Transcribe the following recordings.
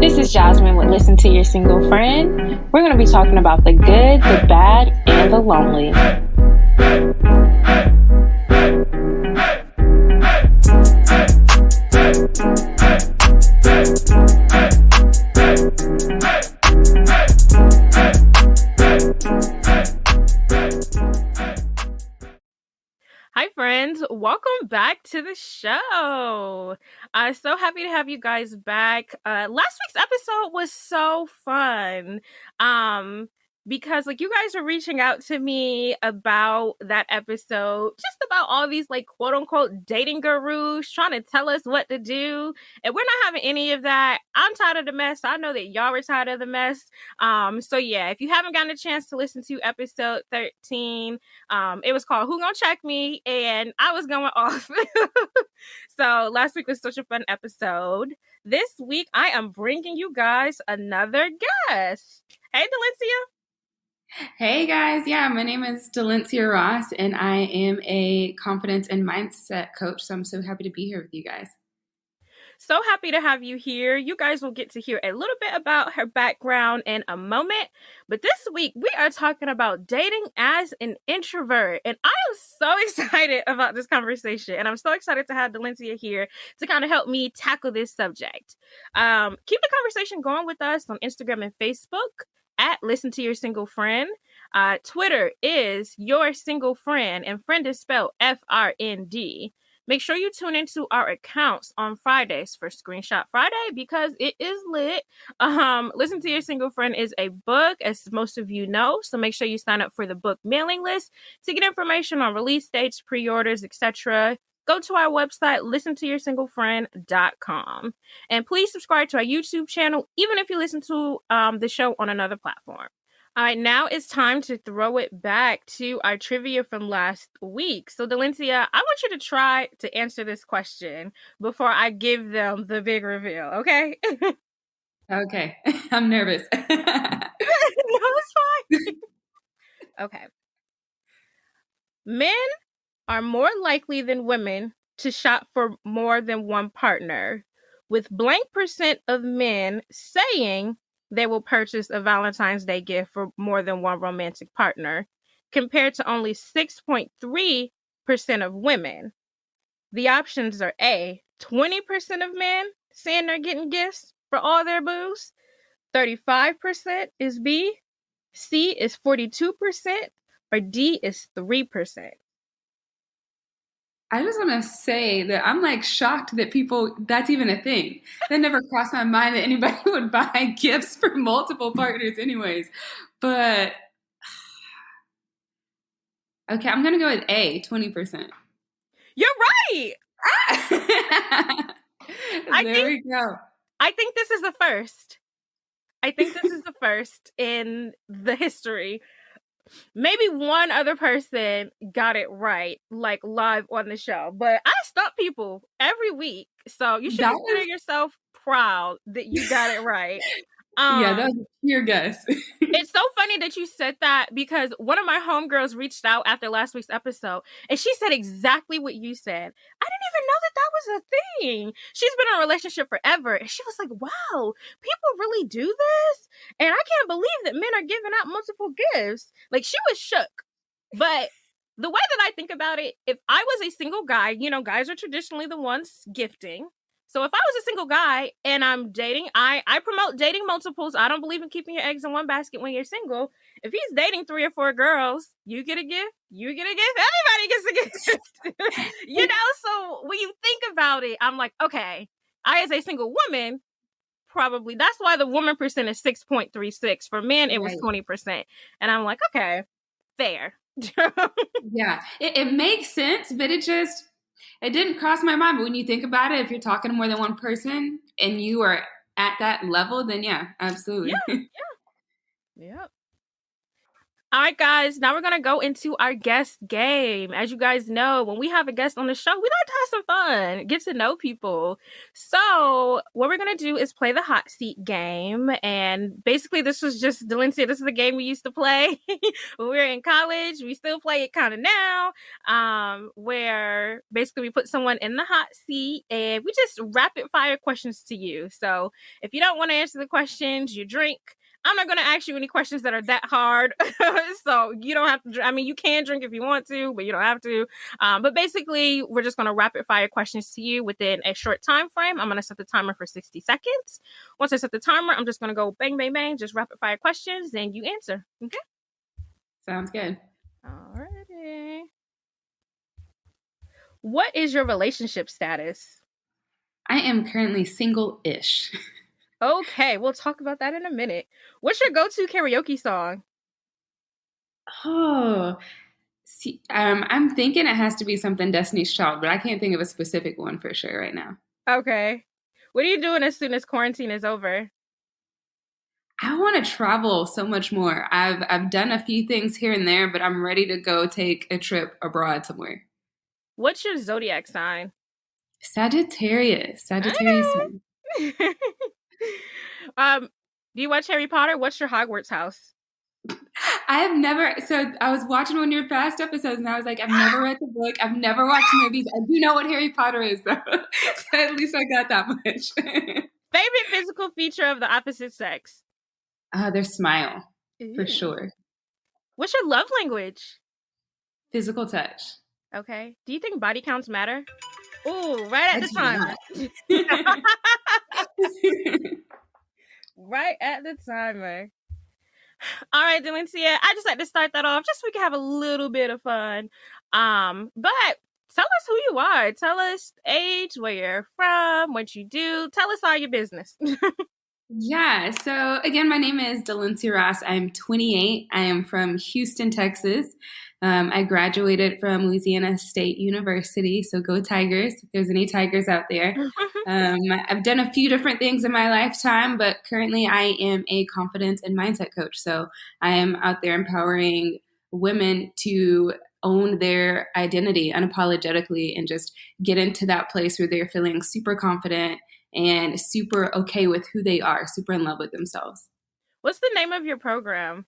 This is Jazmine with Listen to Your Single Friend. We're going to be talking about the good, the bad, and the lonely. Hi, friends. Welcome back to the show. So happy to have you guys back. Last week's episode was so fun. Because you guys were reaching out to me about that episode, just about all these quote unquote dating gurus trying to tell us what to do. And we're not having any of that. I'm tired of the mess. I know that y'all were tired of the mess. So yeah, if you haven't gotten a chance to listen to episode 13, it was called Who Gonna Check Me? And I was going off. So last week was such a fun episode. This week, I am bringing you guys another guest. Hey, Dalencia. Hey guys, my name is Dalencia Ross and I am a confidence and mindset coach, so I'm so happy to be here with you guys. So happy to have you here. You guys will get to hear a little bit about her background in a moment, but this week we are talking about dating as an introvert, and I am so excited about this conversation, and I'm so excited to have Dalencia here to kind of help me tackle this subject. Keep the conversation going with us on Instagram and Facebook at Listen to Your Single Friend. Twitter is Your Single Friend, and friend is spelled FRND. Make sure you tune into our accounts on Fridays for Screenshot Friday because it is lit. Listen to Your Single Friend is a book, as most of you know, so make sure you sign up for the book mailing list to get information on release dates, pre-orders, etc. Go to our website, ListenToYourSingleFriend.com. And please subscribe to our YouTube channel, even if you listen to the show on another platform. All right, now it's time to throw it back to our trivia from last week. So, Dalencia, I want you to try to answer this question before I give them the big reveal, okay? Okay, I'm nervous. No, it's fine. Okay. Men are more likely than women to shop for more than one partner, with blank percent of men saying they will purchase a Valentine's Day gift for more than one romantic partner, compared to only 6.3% of women. The options are A, 20% of men saying they're getting gifts for all their boos, 35% is B, C is 42%, or D is 3%. I just want to say that I'm shocked that that's even a thing. That never crossed my mind that anybody would buy gifts for multiple partners anyways. But, okay, I'm going to go with A, 20%. You're right! We go. I think this is the first. I think this is the first in the history. Maybe one other person got it right, live on the show. But I stump people every week. So you should consider yourself proud that you got it right. Yeah, that was your guess. It's so funny that you said that because one of my homegirls reached out after last week's episode and she said exactly what you said. I didn't even know that was a thing. She's been in a relationship forever and she was like, wow, people really do this? And I can't believe that men are giving out multiple gifts. She was shook. But the way that I think about it, if I was a single guy, guys are traditionally the ones gifting. So if I was a single guy and I'm dating, I promote dating multiples. I don't believe in keeping your eggs in one basket when you're single. If he's dating 3 or 4 girls, you get a gift, you get a gift, everybody gets a gift. So when you think about it, I'm like, okay, I as a single woman, probably, that's why the woman percent is 6.36. For men, it was 20%. And I'm like, okay, fair. Yeah, it makes sense, but it didn't cross my mind. But when you think about it, if you're talking to more than one person and you are at that level, then yeah, absolutely. Yeah. All right, guys, now we're going to go into our guest game. As you guys know, when we have a guest on the show, we like to have some fun, get to know people. So what we're going to do is play the hot seat game. And basically, this was just, Dalencia, this is the game we used to play when we were in college. We still play it kind of now, where basically we put someone in the hot seat and we just rapid fire questions to you. So if you don't want to answer the questions, you drink. I'm not going to ask you any questions that are that hard. So you don't have to, I mean, you can drink if you want to, but you don't have to. But basically, we're just going to rapid fire questions to you within a short time frame. I'm going to set the timer for 60 seconds. Once I set the timer, I'm just going to go bang, bang, bang, just rapid fire questions, and you answer. Okay? Sounds good. Alrighty. What is your relationship status? I am currently single-ish. Okay, we'll talk about that in a minute. What's your go-to karaoke song? Oh, see, I'm thinking it has to be something Destiny's Child, but I can't think of a specific one for sure right now. Okay. What are you doing as soon as quarantine is over? I want to travel so much more. I've done a few things here and there, but I'm ready to go take a trip abroad somewhere. What's your zodiac sign? Sagittarius. Okay. Do you watch Harry Potter? What's your Hogwarts house? I have never, so I was watching one of your past episodes and I was like, I've never read the book. I've never watched movies. I do know what Harry Potter is though. So at least I got that much. Favorite physical feature of the opposite sex? Their smile, Ooh. for sure. What's your love language? Physical touch. Okay. Do you think body counts matter? Ooh, right at the timer. Right at the timer. All right, Dalencia, I just like to start that off just so we can have a little bit of fun. But tell us who you are. Tell us age, where you're from, what you do. Tell us all your business. Yeah, so again, my name is Dalencia Ross. I'm 28. I am from Houston, Texas. I graduated from Louisiana State University, so go Tigers, if there's any Tigers out there. I've done a few different things in my lifetime, but currently I am a confidence and mindset coach. So I am out there empowering women to own their identity unapologetically and just get into that place where they're feeling super confident and super okay with who they are, super in love with themselves. What's the name of your program?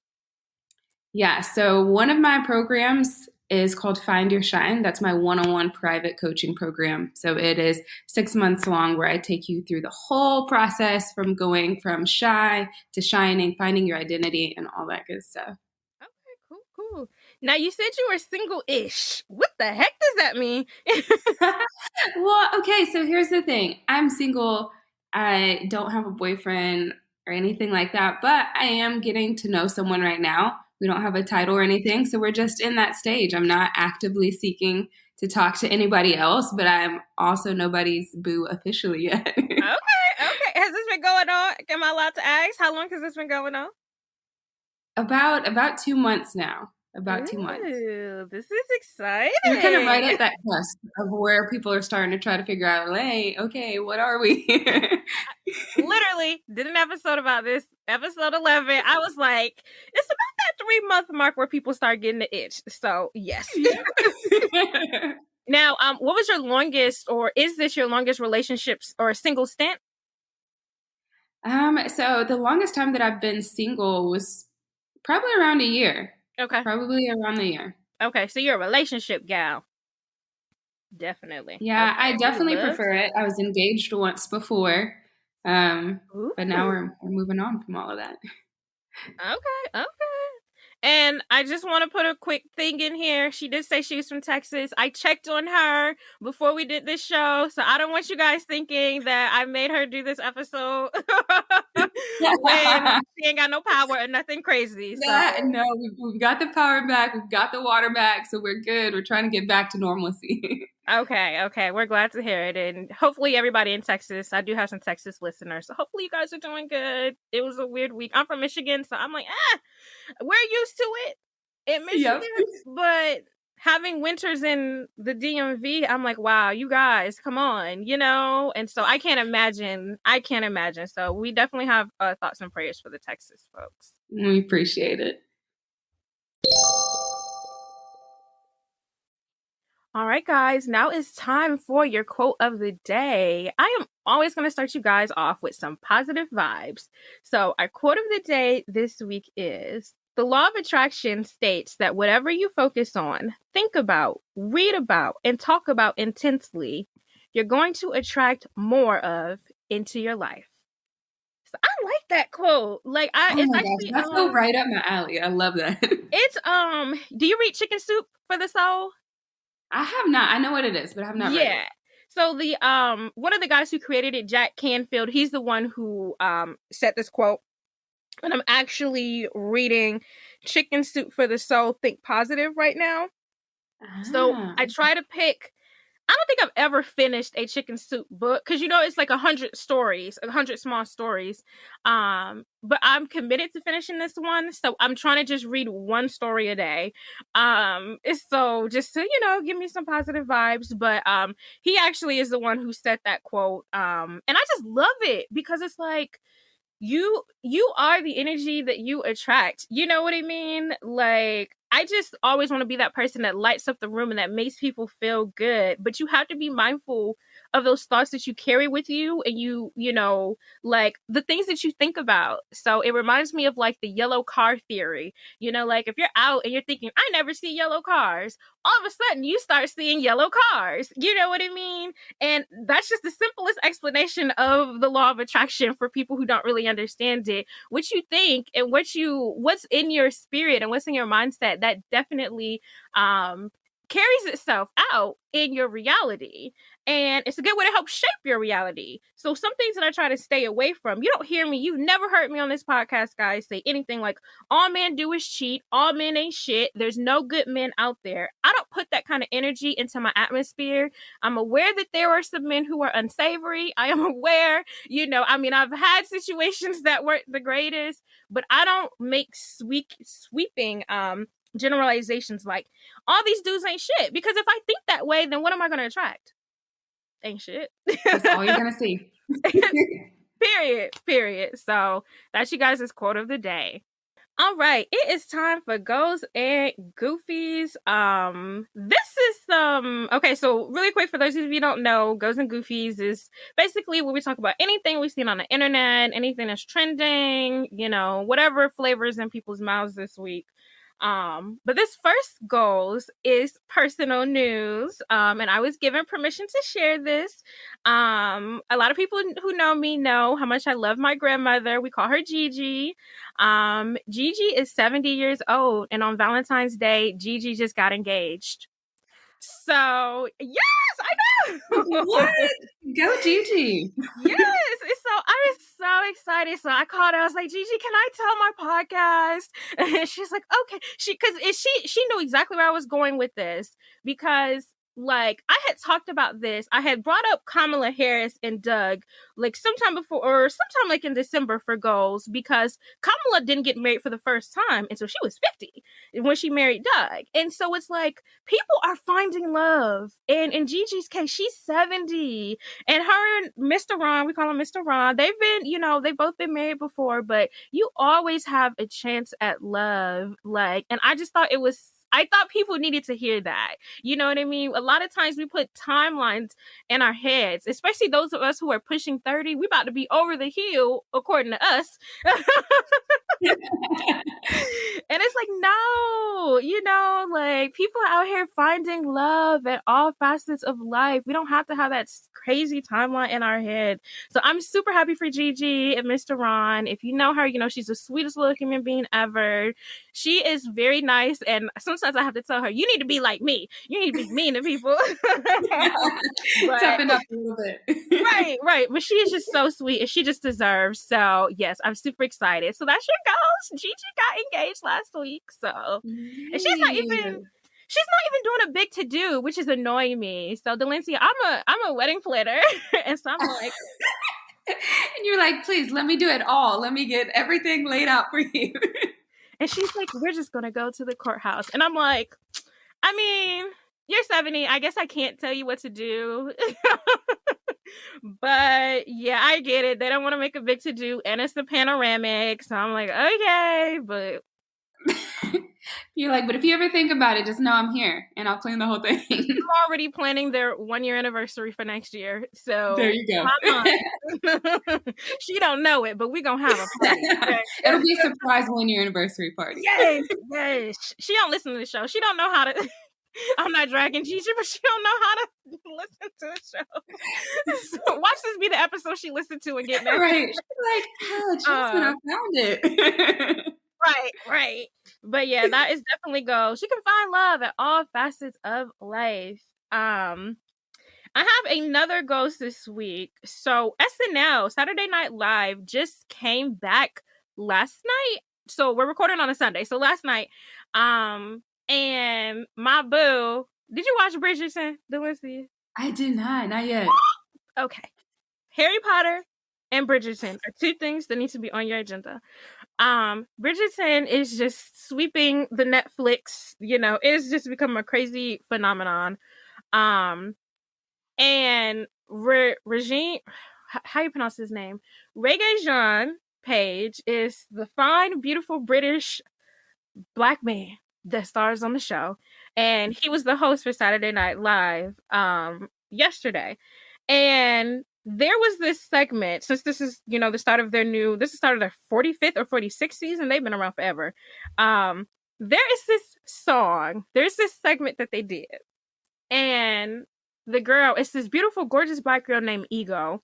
Yeah, so one of my programs is called Find Your Shine. That's my one-on-one private coaching program. So it is 6 months long where I take you through the whole process from going from shy to shining, finding your identity and all that good stuff. Okay, cool. Now you said you were single-ish. What the heck does that mean? Well, okay, so here's the thing. I'm single. I don't have a boyfriend or anything like that, but I am getting to know someone right now. We don't have a title or anything, so we're just in that stage. I'm not actively seeking to talk to anybody else, but I'm also nobody's boo officially yet. Okay. Has this been going on? Am I allowed to ask? How long has this been going on? About 2 months now. About 2 months. This is exciting. We're kind of right at that cusp of where people are starting to try to figure out, hey, okay, what are we? Literally did an episode about this, episode 11. I was like, it's about that 3-month mark where people start getting the itch. So yes. Now, what was your longest, or is this your longest relationships or single stint? So the longest time that I've been single was probably around a year. Okay. Probably around the year. Okay, so you're a relationship gal. Definitely. Yeah, okay. I definitely prefer it. I was engaged once before, but now we're moving on from all of that. Okay. And I just want to put a quick thing in here. She did say she was from Texas. I checked on her before we did this show, so I don't want you guys thinking that I made her do this episode when she ain't got no power or nothing crazy. So. No, we've got the power back. We've got the water back, so we're good. We're trying to get back to normalcy. Okay. We're glad to hear it. And hopefully everybody in Texas, I do have some Texas listeners, so hopefully you guys are doing good. It was a weird week. I'm from Michigan, so I'm like, we're used to it in Michigan. Yep. But having winters in the DMV, I'm like, wow, you guys, come on, And so I can't imagine. So we definitely have thoughts and prayers for the Texas folks. We appreciate it. All right, guys, now it's time for your quote of the day. I am always going to start you guys off with some positive vibes. So, our quote of the day this week is: the law of attraction states that whatever you focus on, think about, read about, and talk about intensely, you're going to attract more of into your life. So, I like that quote. Like, Oh my gosh, that's so right up my alley. I love that. It's do you read Chicken Soup for the Soul? I have not. I know what it is, but I have not read it. So the one of the guys who created it, Jack Canfield, he's the one who said this quote. And I'm actually reading Chicken Soup for the Soul, Think Positive right now. So I try to pick, I don't think I've ever finished a Chicken Soup book because, you know, it's like 100 stories, 100 small stories. But I'm committed to finishing this one. So I'm trying to just read one story a day. So just to, you know, give me some positive vibes. But he actually is the one who said that quote. And I just love it because it's like, you are the energy that you attract. You know what I mean? Like, I just always want to be that person that lights up the room and that makes people feel good. But you have to be mindful of those thoughts that you carry with you, and you know, like the things that you think about. So it reminds me of like the yellow car theory. You know, like if you're out and you're thinking, I never see yellow cars, all of a sudden you start seeing yellow cars. You know what I mean? And that's just the simplest explanation of the law of attraction for people who don't really understand it. What you think and what's in your spirit and what's in your mindset, that definitely carries itself out in your reality. And it's a good way to help shape your reality. So some things that I try to stay away from. You don't hear me. You've never heard me on this podcast, guys, say anything like, all men do is cheat. All men ain't shit. There's no good men out there. I don't put that kind of energy into my atmosphere. I'm aware that there are some men who are unsavory. I am aware, you know, I mean, I've had situations that weren't the greatest, but I don't make sweeping generalizations like all these dudes ain't shit. Because if I think that way, then what am I going to attract? Ain't shit. That's all you're gonna see. Period. So that's you guys' quote of the day. All right, it is time for Goals and Goofies. This is okay, so really quick, for those of you who don't know, Goals and Goofies is basically where we talk about anything we've seen on the internet, anything that's trending, you know, whatever flavors in people's mouths this week. But this first goals is personal news. And I was given permission to share this. A lot of people who know me know how much I love my grandmother. We call her Gigi. Gigi is 70 years old, and on Valentine's Day, Gigi just got engaged. So yes, I know. What? Go Gigi. Yes. So I was so excited. So I called her. I was like, Gigi, can I tell my podcast? And she's like, okay. She knew exactly where I was going with this, because like I had talked about this. I had brought up Kamala Harris and Doug like sometime before, or sometime like in December for goals, because Kamala didn't get married for the first time until she was 50 when she married Doug. And so it's like people are finding love. And in Gigi's case, she's 70. And her and Mr. Ron, we call him Mr. Ron, they've been, you know, they've both been married before, but you always have a chance at love. Like, and I just thought I thought people needed to hear that. You know what I mean? A lot of times we put timelines in our heads, especially those of us who are pushing 30. We about to be over the hill, according to us. And it's like, no, you know, like people are out here finding love at all facets of life. We don't have to have that crazy timeline in our head. So I'm super happy for Gigi and Mr. Ron. If you know her, you know she's the sweetest little human being ever. She is very nice, and sometimes I have to tell her, you need to be like me. You need to be mean to people. Toughen up a little bit. Right. But she is just so sweet, and she just deserves. So yes, I'm super excited. So that's your goals. Gigi got engaged last week. So and she's not even doing a big to do, which is annoying me. So Dalencia, I'm a wedding planner, and so I'm like, and you're like, please let me do it all. Let me get everything laid out for you. And she's like, we're just gonna go to the courthouse, and I'm like, I mean, you're 70. I guess I can't tell you what to do. But yeah, I get it. They don't want to make a big to do, and it's the panoramic. So I'm like, okay, but You're like, but if you ever think about it, just know I'm here and I'll clean the whole thing. I'm already planning their 1-year anniversary for next year. So there you go. my mom, she don't know it, but we gonna have a party. Okay? It'll be a surprise 1-year anniversary party. Yes. She don't listen to the show. She don't know how to. I'm not dragging Gigi, but she don't know how to listen to the show. So watch this be the episode she listened to and get mad. Right. Like, oh, Jazmine, I found it. Right. But yeah, that is definitely goals. She can find love at all facets of life. I have another ghost this week. So SNL, Saturday Night Live, just came back last night. So we're recording on a Sunday. So last night, and my boo, did you watch Bridgerton, Dalencia? I did not yet. Okay. Harry Potter and Bridgerton are two things that need to be on your agenda. Bridgerton is just sweeping the Netflix, it's just become a crazy phenomenon. And Regine, how you pronounce his name? Regé-Jean Page is the fine, beautiful British Black man that stars on the show, and he was the host for Saturday Night Live yesterday. And there was this segment, since this is the start of their 45th or 46th season. They've been around forever. There is this song, there's this segment that they did, and the girl, it's this beautiful, gorgeous Black girl named Ego.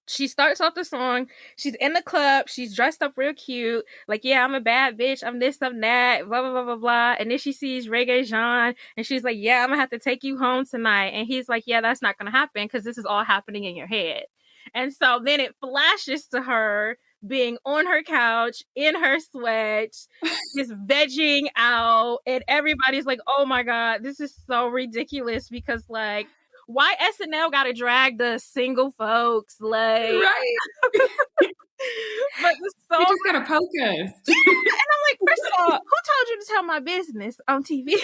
She starts off the song. She's in the club. She's dressed up real cute. Like, yeah, I'm a bad bitch. I'm this, I'm that, blah, blah, blah, blah, blah. And then she sees Regé-Jean, and she's like, yeah, I'm going to have to take you home tonight. And he's like, yeah, that's not going to happen because this is all happening in your head. And so then it flashes to her being on her couch, in her sweats, just vegging out. And everybody's like, oh my God, this is so ridiculous because, like, why SNL gotta drag the single folks? Like, right. But the song, you just gotta poke us. And I'm like, first of all, who told you to tell my business on TV?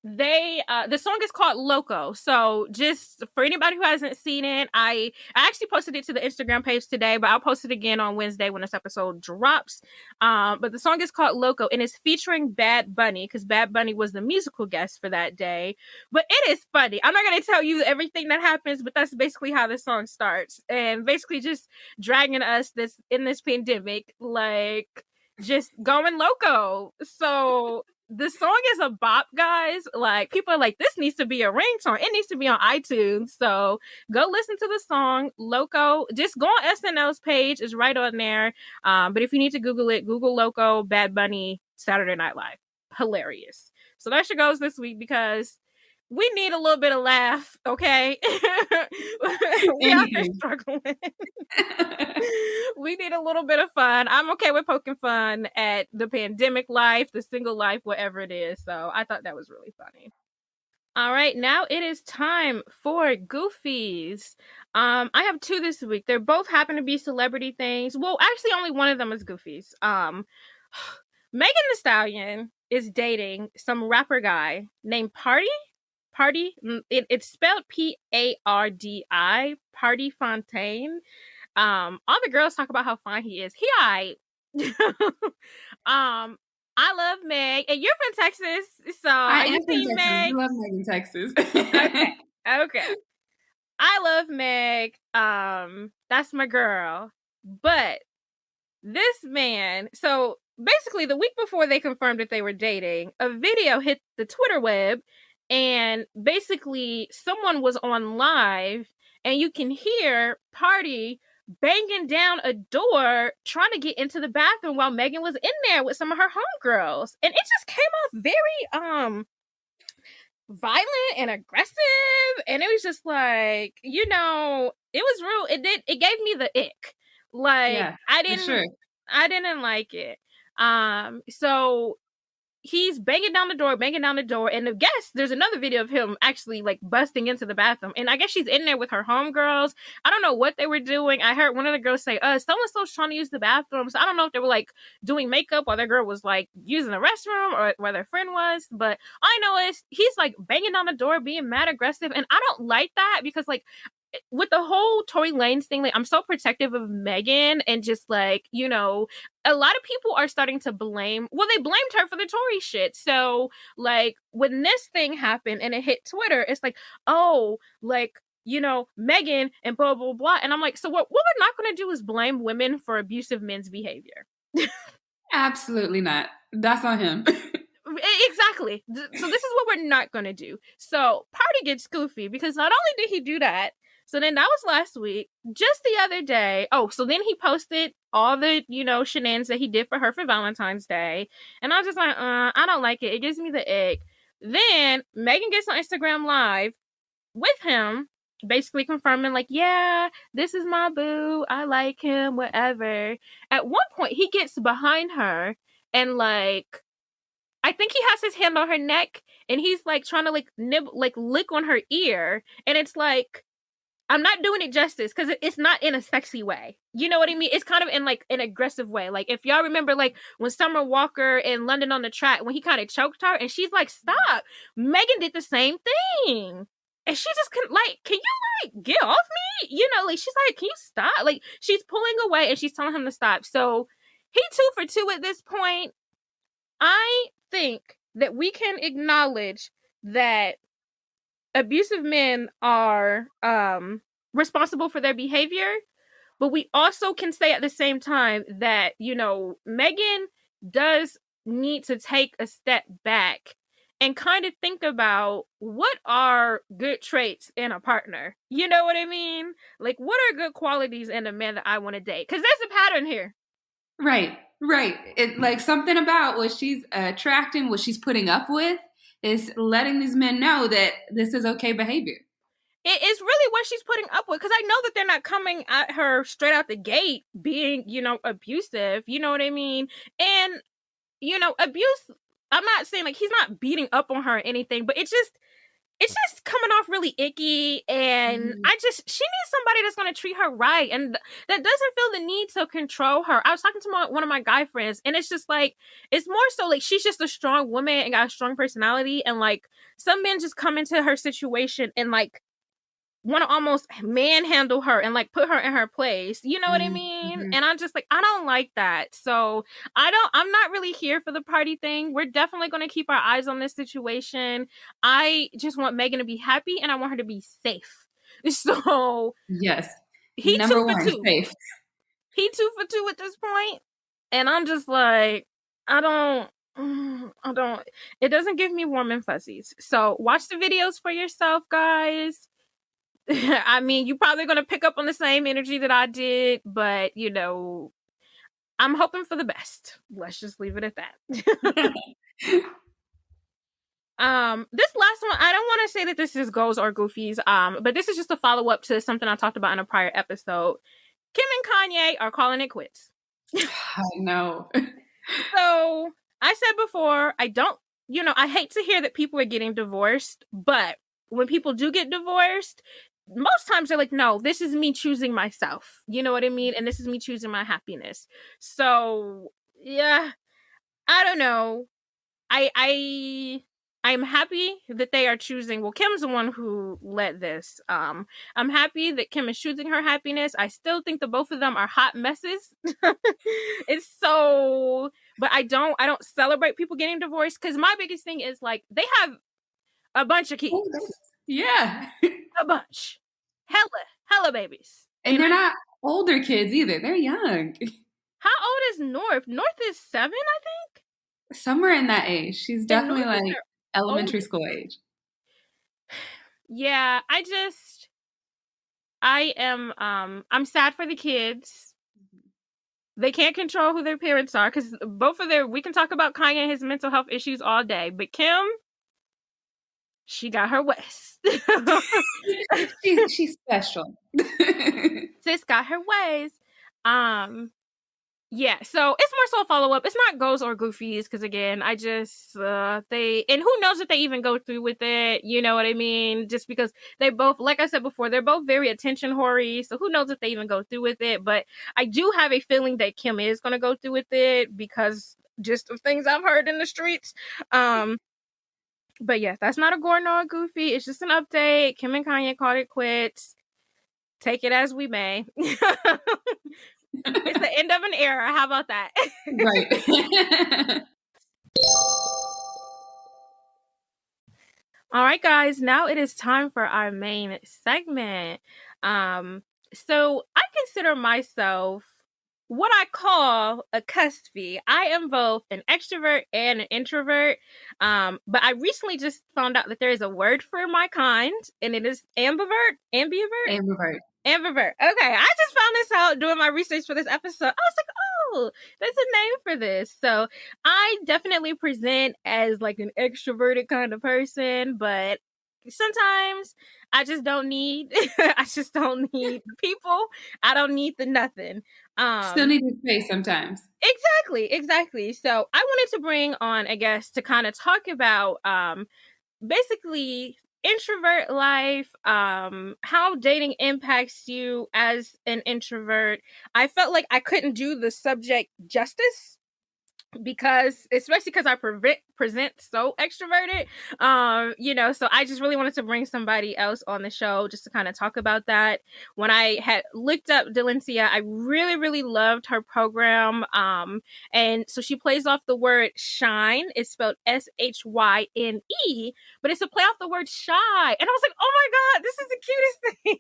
The song is called Loco. So just for anybody who hasn't seen it, I actually posted it to the Instagram page today, but I'll post it again on Wednesday when this episode drops. But the song is called Loco, and it's featuring Bad Bunny, because Bad Bunny was the musical guest for that day. But it is funny. I'm not going to tell you everything that happens, but that's basically how the song starts. And basically just dragging us in this pandemic, like just going loco. So the song is a bop, guys. Like, people are like, this needs to be a ringtone. It needs to be on iTunes. So go listen to the song Loco. Just go on SNL's page. It's right on there. But if you need to Google it, Google Loco, Bad Bunny, Saturday Night Live. Hilarious. So that's your goes this week, because we need a little bit of laugh, okay? We are struggling. We need a little bit of fun. I'm okay with poking fun at the pandemic life, the single life, whatever it is. So I thought that was really funny. All right, now it is time for Goofies. I have two this week. They both happen to be celebrity things. Well, actually, only one of them is Goofies. Megan Thee Stallion is dating some rapper guy named Party. It's spelled Pardi, Party Fontaine. All the girls talk about how fine he is. He aight. I love Meg, and you're from Texas, so I am from Texas. Meg? I love Meg in Texas. Okay. I love Meg. That's my girl. But this man, so basically the week before they confirmed that they were dating, a video hit the Twitter web. And basically, someone was on live, and you can hear Party banging down a door, trying to get into the bathroom while Megan was in there with some of her homegirls. And it just came off very violent and aggressive. And it was just like, it was real. It gave me the ick. Like, yeah, I didn't like it. So he's banging down the door, and there's another video of him actually like busting into the bathroom, and I guess she's in there with her homegirls. I don't know what they were doing. I heard one of the girls say, so-and-so's trying to use the bathroom. So I don't know if they were like doing makeup while their girl was like using the restroom, or where their friend was, but all I know is he's like banging down the door, being mad aggressive, and I don't like that, because like, with the whole Tory Lanez thing, like, I'm so protective of Megan, and just like, you know, a lot of people are starting to blame, well, they blamed her for the Tory shit. So like when this thing happened and it hit Twitter, it's like, oh, like, you know, Megan and blah, blah, blah. And I'm like, so what we're not going to do is blame women for abusive men's behavior. Absolutely not. That's on him. Exactly. So this is what we're not going to do. So Party gets goofy because not only did he do that, so then that was last week. Just the other day, so then he posted all the, you know, shenanigans that he did for her for Valentine's Day. And I was just like, I don't like it. It gives me the ick. Then Megan gets on Instagram Live with him, basically confirming like, yeah, this is my boo. I like him, whatever. At one point, he gets behind her and like, I think he has his hand on her neck and he's like trying to like lick on her ear. And it's like, I'm not doing it justice because it's not in a sexy way. You know what I mean? It's kind of in like an aggressive way. Like if y'all remember like when Summer Walker in London on the Track, when he kind of choked her and she's like, stop. Megan did the same thing. And she just couldn't like, can you like get off me? You know, like she's like, can you stop? Like she's pulling away and she's telling him to stop. So he 2 for 2 at this point. I think that we can acknowledge that abusive men are responsible for their behavior, but we also can say at the same time that, you know, Megan does need to take a step back and kind of think about what are good traits in a partner. You know what I mean? Like, what are good qualities in a man that I want to date? Because there's a pattern here. Right. It like something about what she's attracting, what she's putting up with, is letting these men know that this is okay behavior. It is really what she's putting up with, because I know that they're not coming at her straight out the gate being, you know, abusive. You know what I mean? And, you know, abuse, I'm not saying like he's not beating up on her or anything, but it's just coming off really icky. And she needs somebody that's going to treat her right and that doesn't feel the need to control her. I was talking to one of my guy friends, and it's just like, it's more so like she's just a strong woman and got a strong personality. And like some men just come into her situation and like want to almost manhandle her and like put her in her place. You know what I mean? And I'm just like, I don't like that. So I'm not really here for the party thing. We're definitely going to keep our eyes on this situation. I just want Megan to be happy and I want her to be safe. So yes, he number 2 for 1, 2. safe. He 2 for 2 at this point. And I'm just like, I don't, it doesn't give me warm and fuzzies. So watch the videos for yourself, guys. I mean, you're probably going to pick up on the same energy that I did, but, you know, I'm hoping for the best. Let's just leave it at that. This last one, I don't want to say that this is goals or goofies, but this is just a follow-up to something I talked about in a prior episode. Kim and Kanye are calling it quits. I know. So, I said before, I hate to hear that people are getting divorced, but when people do get divorced, most times they're like, no, this is me choosing myself. You know what I mean? And this is me choosing my happiness. So, yeah, I don't know. I'm happy that they are choosing. Well, Kim's the one who led this. I'm happy that Kim is choosing her happiness. I still think the both of them are hot messes. It's so, but I don't celebrate people getting divorced, because my biggest thing is like they have a bunch of kids. Yeah. A bunch. Hella babies. And they're not older kids either. They're young. How old is North? North is 7, I think? Somewhere in that age. She's definitely like elementary school age. Yeah, I'm sad for the kids. They can't control who their parents are, because we can talk about Kanye and his mental health issues all day, but Kim, she got her ways. she's special. Sis got her ways. Yeah, so it's more so a follow-up. It's not goals or goofies, because again, I just, and who knows if they even go through with it, you know what I mean? Just because they both, like I said before, they're both very attention whorey, so who knows if they even go through with it, but I do have a feeling that Kim is going to go through with it, because just of things I've heard in the streets. But yeah, that's not a gore nor a goofy, it's just an update. Kim and Kanye called it quits. Take it as we may. It's the end of an era. How about that? Right. All right, guys, now it is time for our main segment. So I consider myself what I call a cuspy. I am both an extrovert and an introvert. But I recently just found out that there is a word for my kind, and it is ambivert. Ambivert. Ambivert. Okay, I just found this out doing my research for this episode. I was like, oh, there's a name for this. So I definitely present as like an extroverted kind of person, but sometimes I just don't need I just don't need people. I don't need the nothing. Still need your space sometimes. Exactly. So I wanted to bring on a guest to kind of talk about basically introvert life, how dating impacts you as an introvert. I felt like I couldn't do the subject justice because especially because I present so extroverted, so I just really wanted to bring somebody else on the show just to kind of talk about that. When I had looked up Dalencia, I really loved her program, and so she plays off the word shine. It's spelled SHYNE, but it's a play off the word shy, and I was like, oh my god, this is the cutest thing.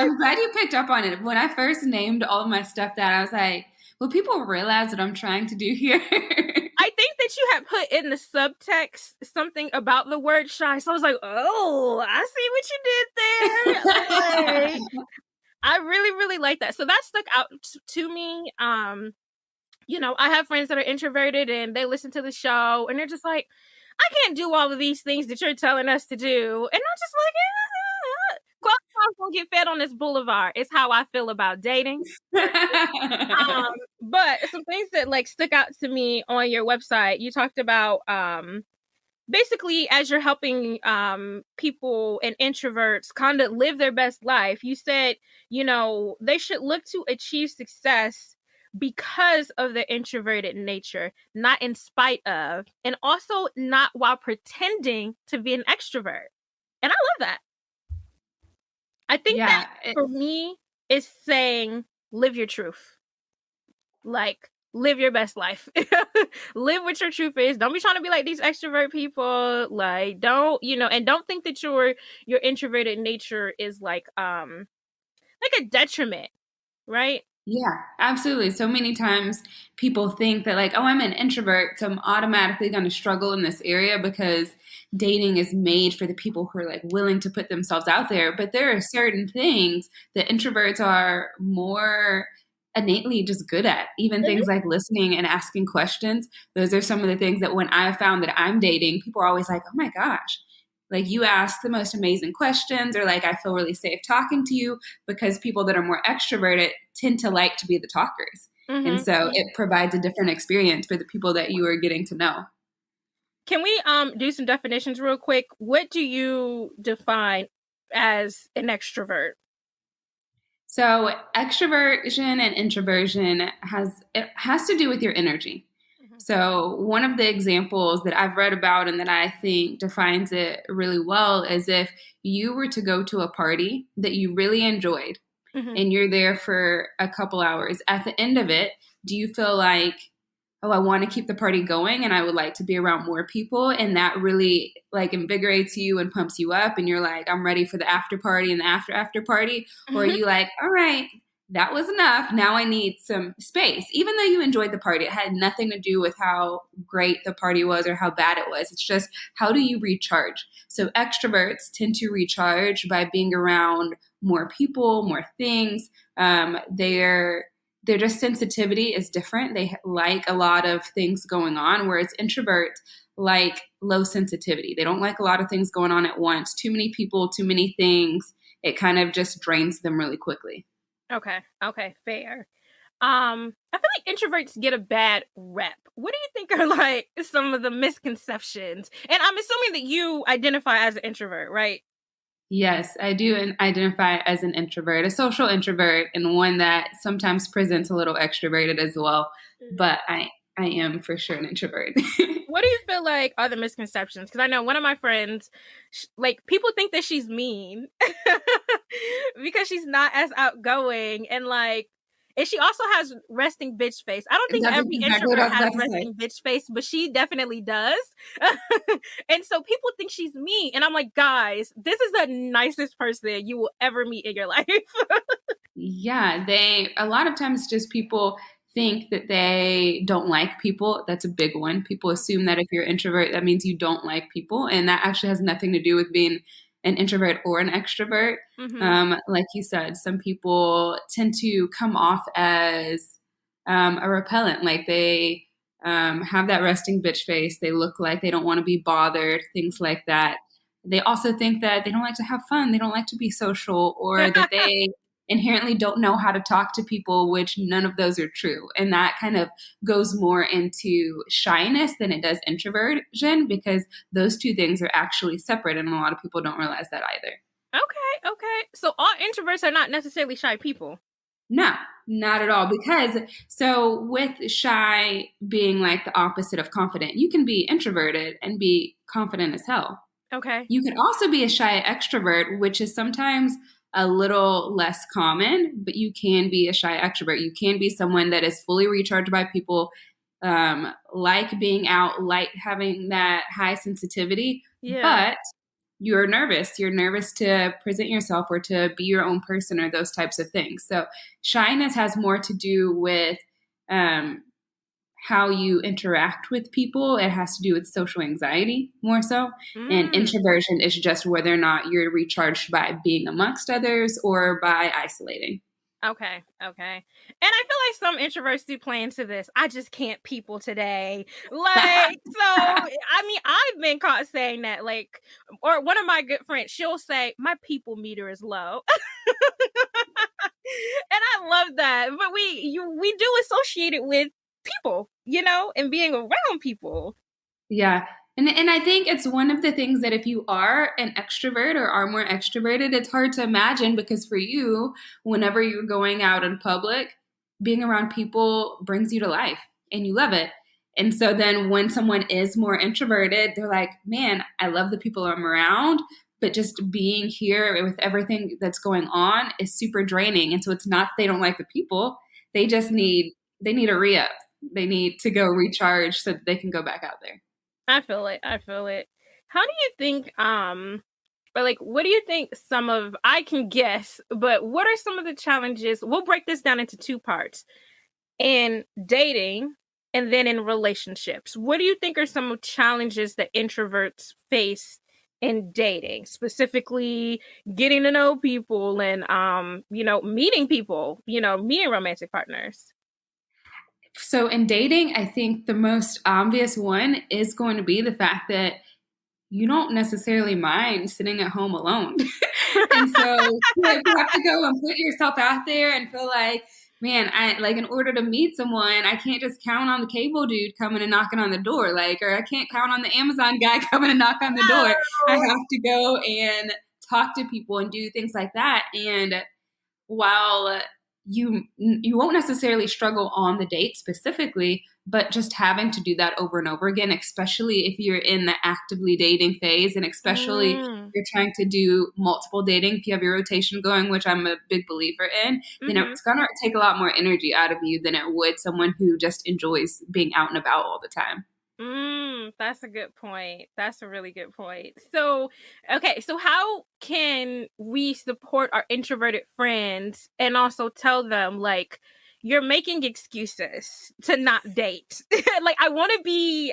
I'm glad you picked up on it. When I first named all of my stuff that, I was like, will people realize what I'm trying to do here? I think that you had put in the subtext something about the word shy. So I was like, oh, I see what you did there. Like, I really like that. So that stuck out to me. I have friends that are introverted and they listen to the show and they're just like, I can't do all of these things that you're telling us to do. And I'm just like, close gonna get fed on this boulevard. It's how I feel about dating. But some things that like stuck out to me on your website, you talked about basically as you're helping people and introverts kind of live their best life. You said, they should look to achieve success because of their introverted nature, not in spite of, and also not while pretending to be an extrovert. And I love that. I think that for me is saying live your truth. Like, live your best life. Live what your truth is. Don't be trying to be like these extrovert people. Like, and don't think that your introverted nature is like a detriment, right? Yeah, absolutely. So many times people think that like, oh, I'm an introvert, so I'm automatically going to struggle in this area because dating is made for the people who are like willing to put themselves out there. But there are certain things that introverts are more innately just good at. Even things like listening and asking questions. Those are some of the things that when I found that I'm dating, people are always like, oh my gosh, like you ask the most amazing questions, or like I feel really safe talking to you, because people that are more extroverted tend to like to be the talkers. And so it provides a different experience for the people that you are getting to know. Can we do some definitions real quick? What do you define as an extrovert? So extroversion and introversion has to do with your energy. So one of the examples that I've read about and that I think defines it really well is if you were to go to a party that you really enjoyed and you're there for a couple hours. At the end of it, do you feel like, oh, I want to keep the party going and I would like to be around more people, and that really like invigorates you and pumps you up and you're like, I'm ready for the after party and the after party? Or are you like, all right, that was enough. Now I need some space. Even though you enjoyed the party, it had nothing to do with how great the party was or how bad it was. It's just, how do you recharge? So extroverts tend to recharge by being around more people, more things. Their just sensitivity is different. They like a lot of things going on, whereas introverts like low sensitivity. They don't like a lot of things going on at once. Too many people, too many things. It kind of just drains them really quickly. Okay, fair. I feel like introverts get a bad rep. What do you think are like some of the misconceptions? And I'm assuming that you identify as an introvert, right? Yes, I do identify as an introvert, a social introvert, and one that sometimes presents a little extroverted as well. But I am for sure an introvert. What do you feel like are the misconceptions? Because I know one of my friends, like, people think that she's mean because she's not as outgoing, and like, and she also has resting bitch face. I don't think That's every exactly what I introvert was has about to say. resting bitch face, but she definitely does. And so people think she's mean, and I'm like, guys, this is the nicest person you will ever meet in your life. Yeah, a lot of times just people think that they don't like people. That's a big one. People assume that if you're an introvert, that means you don't like people. And that actually has nothing to do with being an introvert or an extrovert. Like you said, some people tend to come off as a repellent, like they have that resting bitch face. They look like they don't want to be bothered, things like that. They also think that they don't like to have fun. They don't like to be social, or that they inherently don't know how to talk to people, which none of those are true. And that kind of goes more into shyness than it does introversion, because those two things are actually separate, and a lot of people don't realize that either. Okay. So all introverts are not necessarily shy people. No, not at all. Because so with shy being like the opposite of confident, you can be introverted and be confident as hell. Okay. You could also be a shy extrovert, which is sometimes a little less common, but you can be a shy extrovert. You can be someone that is fully recharged by people, like being out, like having that high sensitivity, but you're nervous. You're nervous to present yourself or to be your own person or those types of things. So shyness has more to do with how you interact with people. It has to do with social anxiety more so. And introversion is just whether or not you're recharged by being amongst others or by isolating. Okay. And I feel like some introverts do play into this. I just can't people today. Like, so, I mean, I've been caught saying that, like, or one of my good friends, she'll say, my people meter is low. And I love that. But we do associate it with people, and being around people. Yeah. And I think it's one of the things that if you are an extrovert or are more extroverted, it's hard to imagine, because for you, whenever you're going out in public, being around people brings you to life and you love it. And so then when someone is more introverted, they're like, man, I love the people I'm around, but just being here with everything that's going on is super draining. And so it's not that they don't like the people. They just need a re-up. They need to go recharge so that they can go back out there. I feel it. How do you think, or like, what do you think I can guess, but what are some of the challenges? We'll break this down into two parts: in dating and then in relationships. What do you think are some challenges that introverts face in dating, specifically getting to know people and, meeting people, meeting romantic partners? So in dating, I think the most obvious one is going to be the fact that you don't necessarily mind sitting at home alone. And so you have to go and put yourself out there and feel like, man, in order to meet someone, I can't just count on the cable dude coming and knocking on the door, or I can't count on the Amazon guy coming and knock on the door. I have to go and talk to people and do things like that. And while you won't necessarily struggle on the date specifically, but just having to do that over and over again, especially if you're in the actively dating phase, and especially if you're trying to do multiple dating, if you have your rotation going, which I'm a big believer in, then it's going to take a lot more energy out of you than it would someone who just enjoys being out and about all the time. That's a good point. That's a really good point. So, okay, so how can we support our introverted friends and also tell them, like, you're making excuses to not date? Like, I want to be,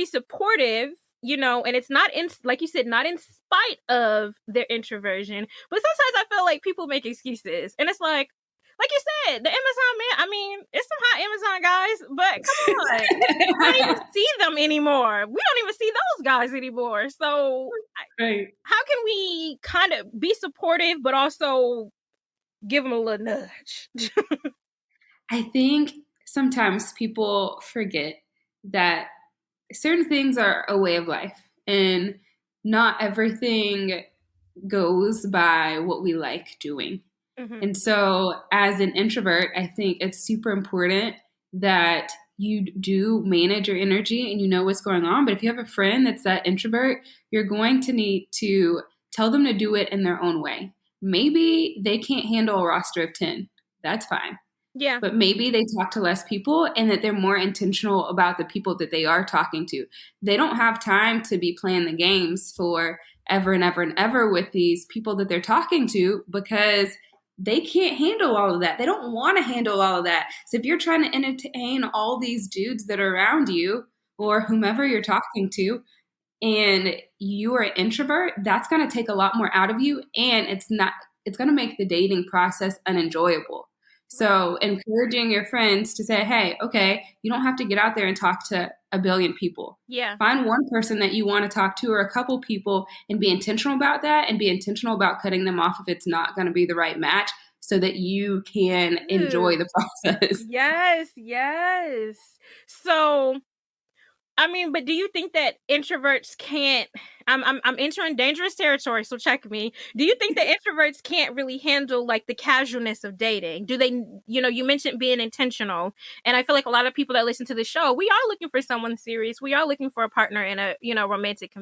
supportive, and it's not like you said, not in spite of their introversion, but sometimes I feel like people make excuses, and it's like you said, the Amazon man, I mean, it's some hot Amazon guys, but come on. We don't even see them anymore. We don't even see those guys anymore. So right. How can we kind of be supportive, but also give them a little nudge? I think sometimes people forget that certain things are a way of life, and not everything goes by what we like doing. And so as an introvert, I think it's super important that you do manage your energy and you know what's going on. But if you have a friend that's that introvert, you're going to need to tell them to do it in their own way. Maybe they can't handle a roster of 10. That's fine. Yeah. But maybe they talk to less people and that they're more intentional about the people that they are talking to. They don't have time to be playing the games for ever and ever and ever with these people that they're talking to, because they can't handle all of that. They don't want to handle all of that. So if you're trying to entertain all these dudes that are around you or whomever you're talking to, and you are an introvert, that's going to take a lot more out of you, and it's going to make the dating process unenjoyable. So encouraging your friends to say, hey, okay, you don't have to get out there and talk to a billion people. Yeah. Find one person that you want to talk to, or a couple people, and be intentional about that, and be intentional about cutting them off if it's not going to be the right match, so that you can enjoy the process. Yes. So, I mean, but do you think that introverts can't, I'm entering dangerous territory, so check me. Do you think that introverts can't really handle like the casualness of dating? Do they, you mentioned being intentional, and I feel like a lot of people that listen to the show, we are looking for someone serious. We are looking for a partner in a, romantic,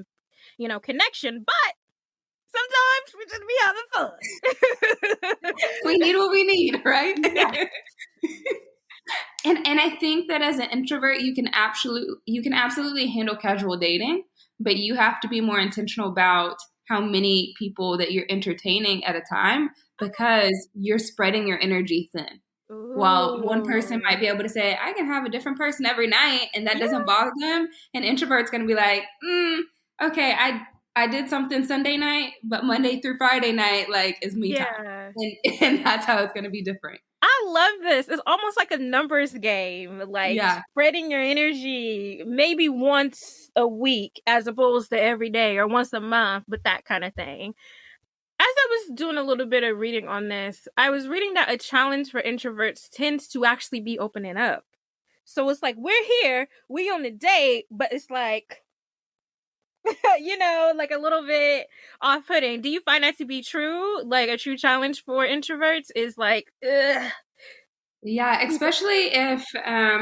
connection, but sometimes we just be having fun. We need what we need, right? Yeah. And I think that as an introvert, you can absolutely handle casual dating, but you have to be more intentional about how many people that you're entertaining at a time, because you're spreading your energy thin. Ooh. While one person might be able to say, I can have a different person every night, and that doesn't bother them, an introvert's going to be like, okay, I did something Sunday night, but Monday through Friday night, like, is me time. And that's how it's going to be different. I love this. It's almost like a numbers game, like spreading your energy maybe once a week as opposed to every day, or once a month, but that kind of thing. As I was doing a little bit of reading on this, I was reading that a challenge for introverts tends to actually be opening up. So it's like, we're here, we on a date, but it's like, like a little bit off-putting. Do you find that to be true? Like a true challenge for introverts is like, ugh. Yeah, especially if,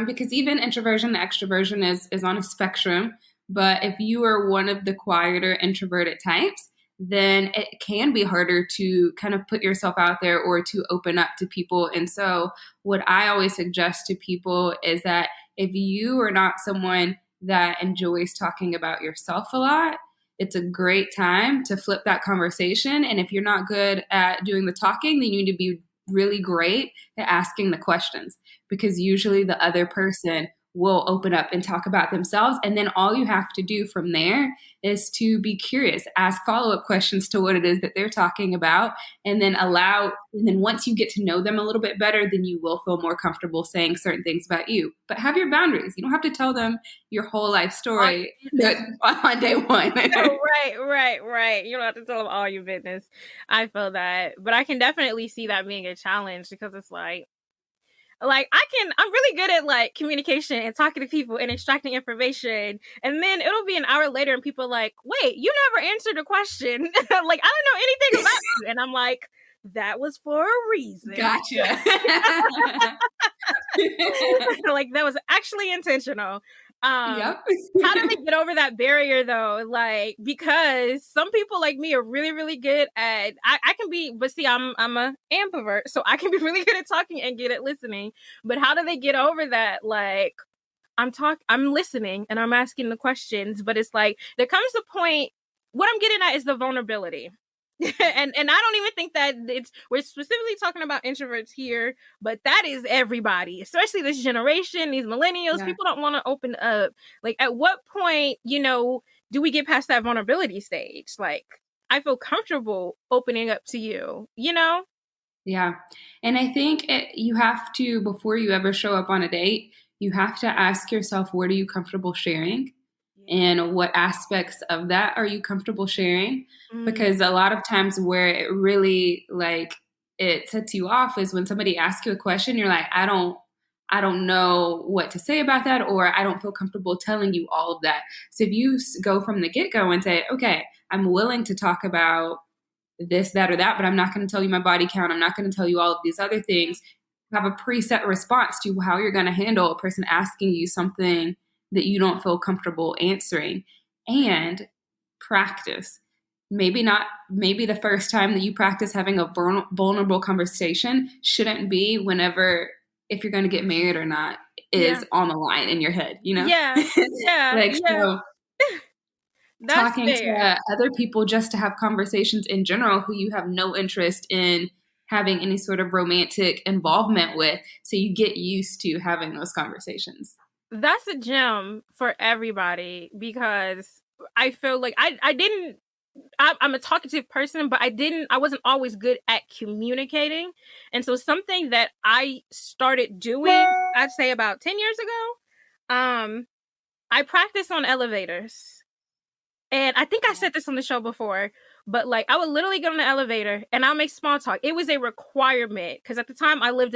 because even introversion and extroversion is on a spectrum, but if you are one of the quieter introverted types, then it can be harder to kind of put yourself out there or to open up to people. And so what I always suggest to people is that if you are not someone that enjoys talking about yourself a lot, it's a great time to flip that conversation. And if you're not good at doing the talking, then you need to be really great at asking the questions, because usually the other person will open up and talk about themselves. And then all you have to do from there is to be curious, ask follow-up questions to what it is that they're talking about, and then once you get to know them a little bit better, then you will feel more comfortable saying certain things about you. But have your boundaries. You don't have to tell them your whole life story on day one. Right. You don't have to tell them all your business. I feel that. But I can definitely see that being a challenge, because it's like I'm really good at like communication and talking to people and extracting information, and then it'll be an hour later and people are like, wait, you never answered a question. Like, I don't know anything about you. And I'm like, that was for a reason. Gotcha. Like, that was actually intentional. Yep. How do they get over that barrier though? Like, because some people like me are really, really good at, I can be, but see, I'm a ambivert, so I can be really good at talking and good at listening. But how do they get over that? Like, I'm listening and I'm asking the questions, but it's like, there comes a point, what I'm getting at is the vulnerability. and I don't even think that we're specifically talking about introverts here, but that is everybody, especially this generation, these millennials. People don't want to open up. Like, at what point, do we get past that vulnerability stage? Like, I feel comfortable opening up to you, Yeah. And I think you have to, before you ever show up on a date, you have to ask yourself, what are you comfortable sharing? And what aspects of that are you comfortable sharing? Because a lot of times where it really it sets you off is when somebody asks you a question, you're like, I don't know what to say about that, or I don't feel comfortable telling you all of that. So if you go from the get-go and say, okay, I'm willing to talk about this, that, or that, but I'm not going to tell you my body count. I'm not going to tell you all of these other things. have a preset response to how you're going to handle a person asking you something that you don't feel comfortable answering. And practice. Maybe the first time that you practice having a vulnerable conversation shouldn't be if you're going to get married or not is on the line in your head, you know? Yeah. So That's talking fair. to other people just to have conversations in general who you have no interest in having any sort of romantic involvement with. So you get used to having those conversations. That's a gem for everybody, because I feel like I'm a talkative person, but I wasn't always good at communicating. And so something that I started doing, I'd say about 10 years ago, I practice on elevators. And I think I said this on the show before, but like I would literally get on the elevator and I'll make small talk. It was a requirement because at the time I would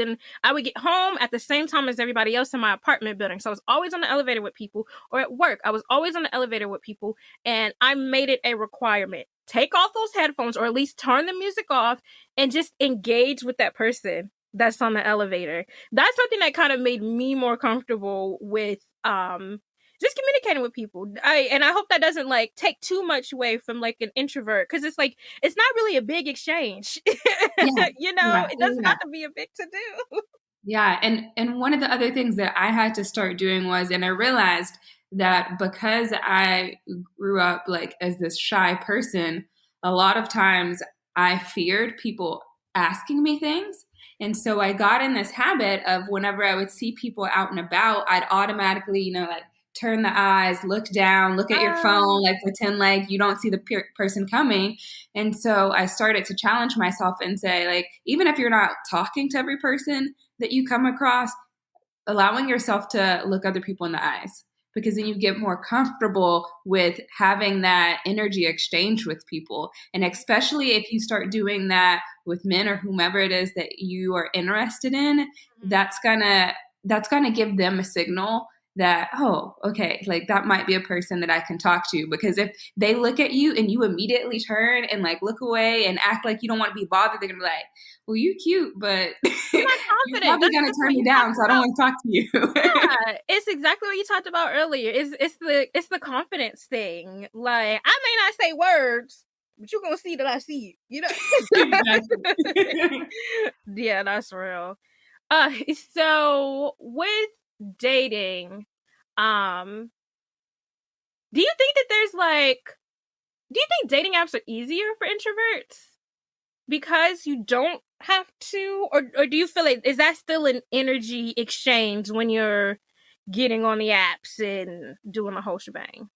get home at the same time as everybody else in my apartment building. So I was always on the elevator with people, or at work, I was always on the elevator with people, and I made it a requirement. Take off those headphones, or at least turn the music off, and just engage with that person that's on the elevator. That's something that kind of made me more comfortable with just communicating with people. I hope that doesn't like take too much away from like an introvert, because it's like it's not really a big exchange. It doesn't have to be a big to do. Yeah, and one of the other things that I had to start doing was, and I realized that because I grew up like as this shy person, a lot of times I feared people asking me things. And so I got in this habit of whenever I would see people out and about, I'd automatically, like turn the eyes, look down, look at your phone, like pretend like you don't see the person coming. And so I started to challenge myself and say, like, even if you're not talking to every person that you come across, allowing yourself to look other people in the eyes, because then you get more comfortable with having that energy exchange with people. And especially if you start doing that with men or whomever it is that you are interested in, that's gonna give them a signal that, oh, okay, like that might be a person that I can talk to. Because if they look at you and you immediately turn and like look away and act like you don't want to be bothered, they're gonna be like, well, you're cute, but you're not you're probably gonna turn me down, so I don't want to talk to you. Yeah, it's exactly what you talked about earlier. It's the confidence thing. Like, I may not say words, but you're gonna see that I see you. Exactly. Yeah, that's real. So with dating, do you think dating apps are easier for introverts because you don't have to, or do you feel like, is that still an energy exchange when you're getting on the apps and doing the whole shebang?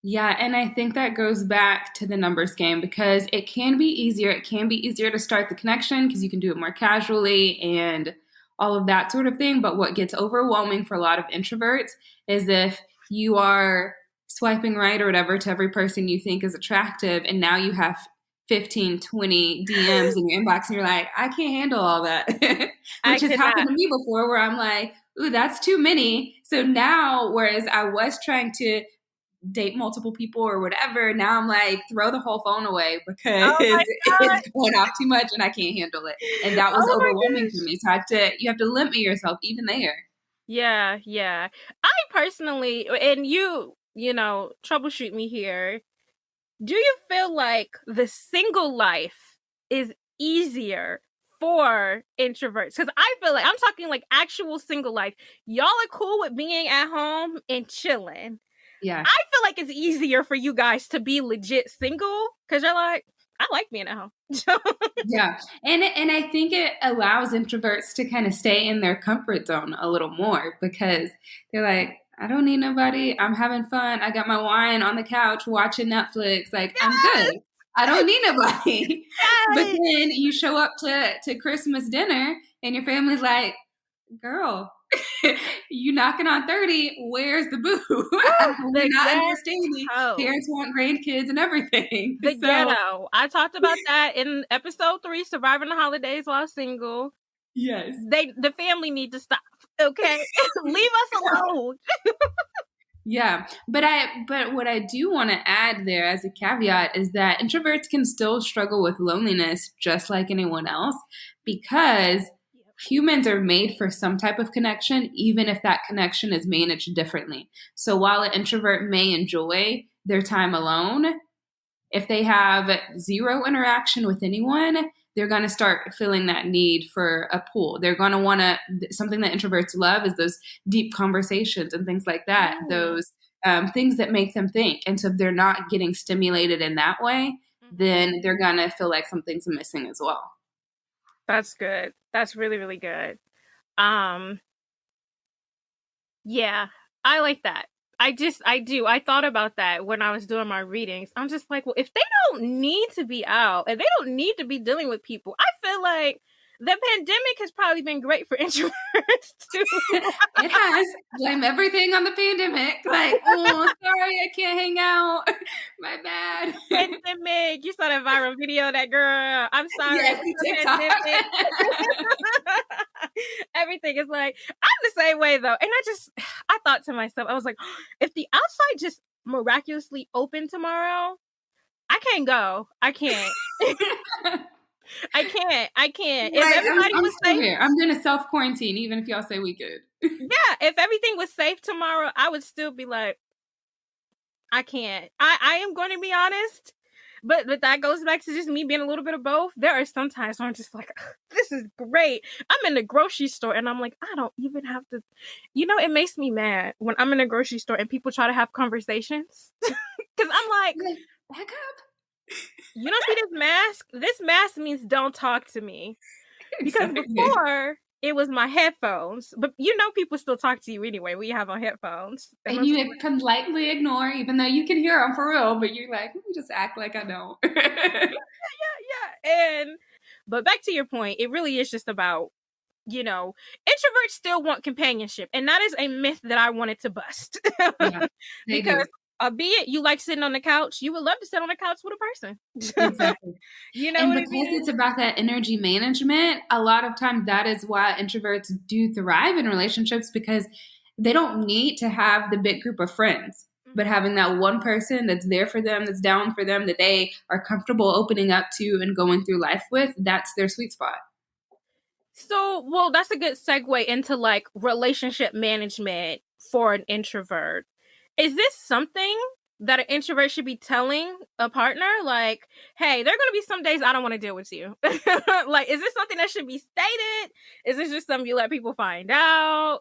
Yeah, and I think that goes back to the numbers game, because it can be easier. It can be easier to start the connection because you can do it more casually and all of that sort of thing. But what gets overwhelming for a lot of introverts is if you are swiping right or whatever to every person you think is attractive, and now you have 15, 20 DMs in your inbox, and you're like, I can't handle all that. Which has happened to me before, where I'm like, ooh, that's too many. So now, whereas I was trying to date multiple people or whatever, now I'm like, throw the whole phone away because it's going off too much and I can't handle it. And that was overwhelming for me. So you have to limit yourself even there. Yeah. I personally, and you troubleshoot me here, do you feel like the single life is easier for introverts? Because I feel like, I'm talking like actual single life. Y'all are cool with being at home and chilling. Yeah. I feel like it's easier for you guys to be legit single because you're like, I like being at home. Yeah. And I think it allows introverts to kind of stay in their comfort zone a little more, because they're like, I don't need nobody. I'm having fun. I got my wine on the couch watching Netflix. Like, yes! I'm good. I don't need nobody. Yes! But then you show up to Christmas dinner and your family's like, girl, you knocking on 30, where's the boo? We're not understanding. Parents want grandkids and everything. The ghetto. I talked about that in episode 3, Surviving the Holidays While Single. Yes. The family need to stop. Okay? Leave us alone. Yeah. But what I do want to add there as a caveat is that introverts can still struggle with loneliness just like anyone else, because humans are made for some type of connection, even if that connection is managed differently. So while an introvert may enjoy their time alone, if they have zero interaction with anyone, they're going to start feeling that need for a pull. They're going to want to, something that introverts love is those deep conversations and things like that, those things that make them think. And so if they're not getting stimulated in that way, then they're going to feel like something's missing as well. That's good. That's really, really good. Yeah, I like that. I do. I thought about that when I was doing my readings. I'm just like, well, if they don't need to be out and they don't need to be dealing with people, I feel like the pandemic has probably been great for introverts too. It has. Blame everything on the pandemic. Like, oh, sorry, I can't hang out. My bad. Pandemic. You saw that viral video of that girl. I'm sorry. Yes, pandemic. Everything is like, I'm the same way though. And I thought to myself, I was like, if the outside just miraculously opened tomorrow, I can't go. I can't. I can't. If everybody was safe, here. I'm going to self-quarantine, even if y'all say we could. Yeah, if everything was safe tomorrow, I would still be like, I can't. I am going to be honest, but that goes back to just me being a little bit of both. There are some times where I'm just like, this is great. I'm in the grocery store and I'm like, I don't even have to, it makes me mad when I'm in a grocery store and people try to have conversations. Because I'm like, back up. You don't see this mask? This mask means don't talk to me. Because before, it was my headphones. But people still talk to you anyway when you have on headphones. And you politely ignore, even though you can hear them for real. But you're like, let me just act like I don't. Yeah. But back to your point, it really is just about, introverts still want companionship. And that is a myth that I wanted to bust. Yeah, because albeit you like sitting on the couch, you would love to sit on the couch with a person. Exactly. And because it's about that energy management, a lot of times that is why introverts do thrive in relationships, because they don't need to have the big group of friends, but having that one person that's there for them, that's down for them, that they are comfortable opening up to and going through life with, that's their sweet spot. So, well, that's a good segue into like relationship management for an introvert. Is this something that an introvert should be telling a partner? Like, hey, there are going to be some days I don't want to deal with you. Like, is this something that should be stated? Is this just something you let people find out?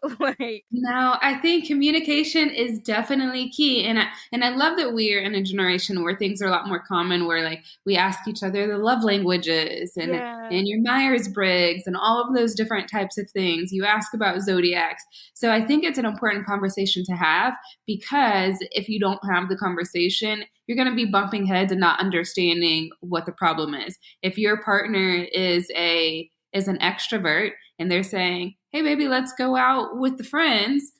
No, I think communication is definitely key. And I love that we're in a generation where things are a lot more common, where like we ask each other the love languages and your Myers-Briggs and all of those different types of things. You ask about Zodiacs. So I think it's an important conversation to have, because if you don't have the conversation, you're going to be bumping heads and not understanding what the problem is. If your partner is an extrovert and they're saying, hey, baby, let's go out with the friends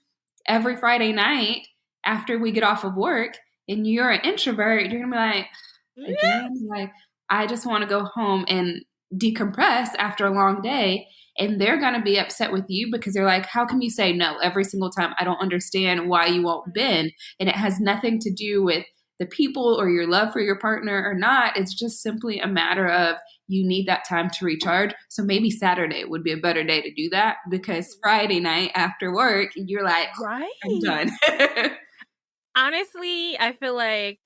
every Friday night after we get off of work, and you're an introvert, you're going to be like, again, like, I just want to go home and decompress after a long day. And they're going to be upset with you because they're like, how can you say no every single time? I don't understand why you won't bend. And it has nothing to do with the people or your love for your partner or not. It's just simply a matter of you need that time to recharge. So maybe Saturday would be a better day to do that, because Friday night after work, you're like, right, I'm done. Honestly, I feel like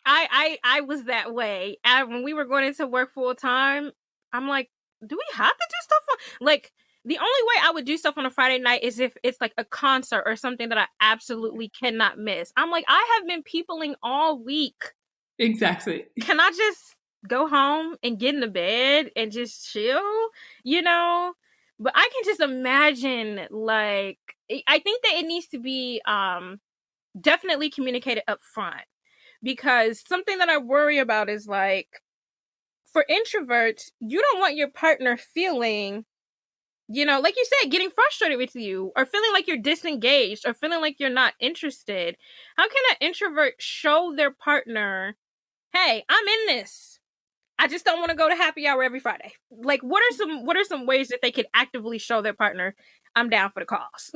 I was that way. When we were going into work full time, I'm like, do we have to do stuff on, like, the only way I would do stuff on a Friday night is if it's like a concert or something that I absolutely cannot miss. I'm like, I have been peopling all week. Exactly. Can I just go home and get in the bed and just chill, But I can just imagine, like, I think that it needs to be definitely communicated up front, because something that I worry about is, like, for introverts, you don't want your partner feeling, like you said, getting frustrated with you, or feeling like you're disengaged, or feeling like you're not interested. How can an introvert show their partner, hey, I'm in this, I just don't want to go to happy hour every Friday? Like, what are some ways that they could actively show their partner, I'm down for the cause?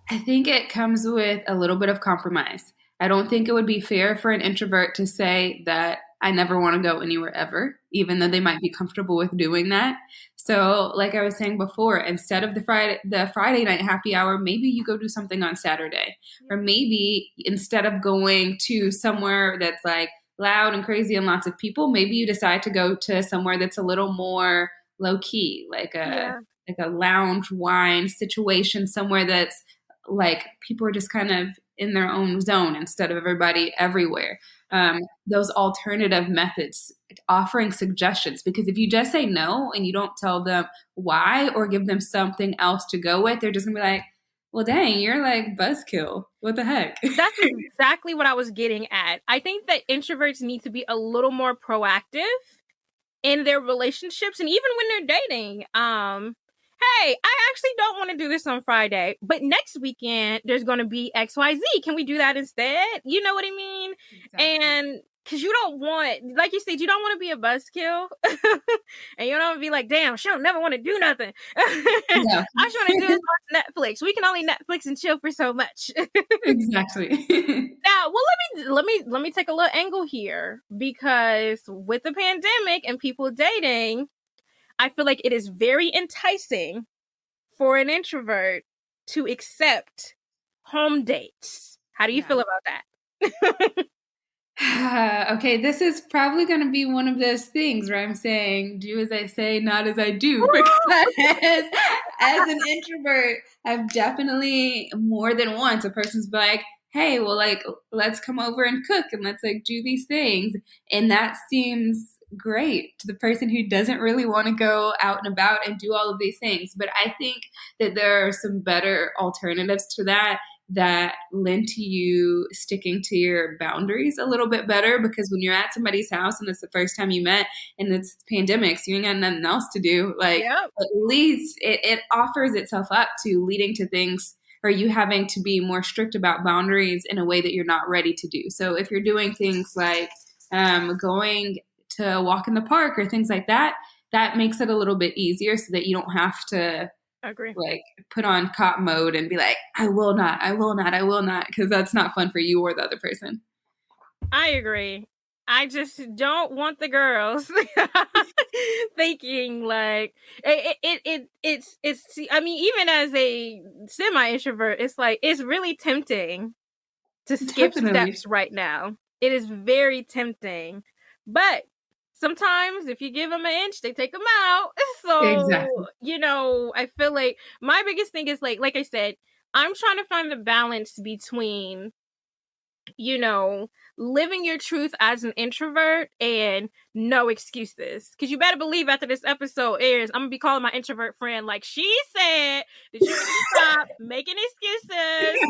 I think it comes with a little bit of compromise. I don't think it would be fair for an introvert to say that I never want to go anywhere ever, even though they might be comfortable with doing that. So like I was saying before, instead of the Friday night happy hour, maybe you go do something on Saturday. Or maybe instead of going to somewhere that's like loud and crazy and lots of people, maybe you decide to go to somewhere that's a little more low key, like a lounge wine situation, somewhere that's like people are just kind of in their own zone instead of everybody everywhere. Those alternative methods, offering suggestions, because if you just say no and you don't tell them why or give them something else to go with, they're just gonna be like, well, dang, you're like buzzkill. What the heck? That's exactly what I was getting at. I think that introverts need to be a little more proactive in their relationships, and even when they're dating. Hey, I actually don't want to do this on Friday, but next weekend there's going to be XYZ. Can we do that instead? You know what I mean? Exactly. And because you don't want, like you said, you don't want to be a buzzkill. And you don't want to be like, damn, she don't never want to do nothing. I just want to do this on Netflix. We can only Netflix and chill for so much. Exactly. Now, well, let me take a little angle here, because with the pandemic and people dating, I feel like it is very enticing for an introvert to accept home dates. How do you feel about that? Okay, this is probably going to be one of those things where I'm saying, do as I say, not as I do. Because as an introvert, I've definitely more than once, a person's like, hey, well, like, let's come over and cook and let's like do these things. And that seems great to the person who doesn't really want to go out and about and do all of these things. But I think that there are some better alternatives to that lend to you sticking to your boundaries a little bit better, because when you're at somebody's house and it's the first time you met and it's pandemic, so you ain't got nothing else to do, like at least it offers itself up to leading to things, or you having to be more strict about boundaries in a way that you're not ready to do. So if you're doing things like going to walk in the park or things like that, that makes it a little bit easier so that you don't have to like put on cop mode and be like, I will not, because that's not fun for you or the other person. I agree. I just don't want the girls thinking like it's I mean, even as a semi-introvert, it's like it's really tempting to skip steps right now. It is very tempting. But sometimes if you give them an inch, they take them out. So, you know, I feel like my biggest thing is like I said, I'm trying to find the balance between, you know, living your truth as an introvert and no excuses. Because you better believe after this episode airs, I'm going to be calling my introvert friend like, she said that you need to stop making excuses.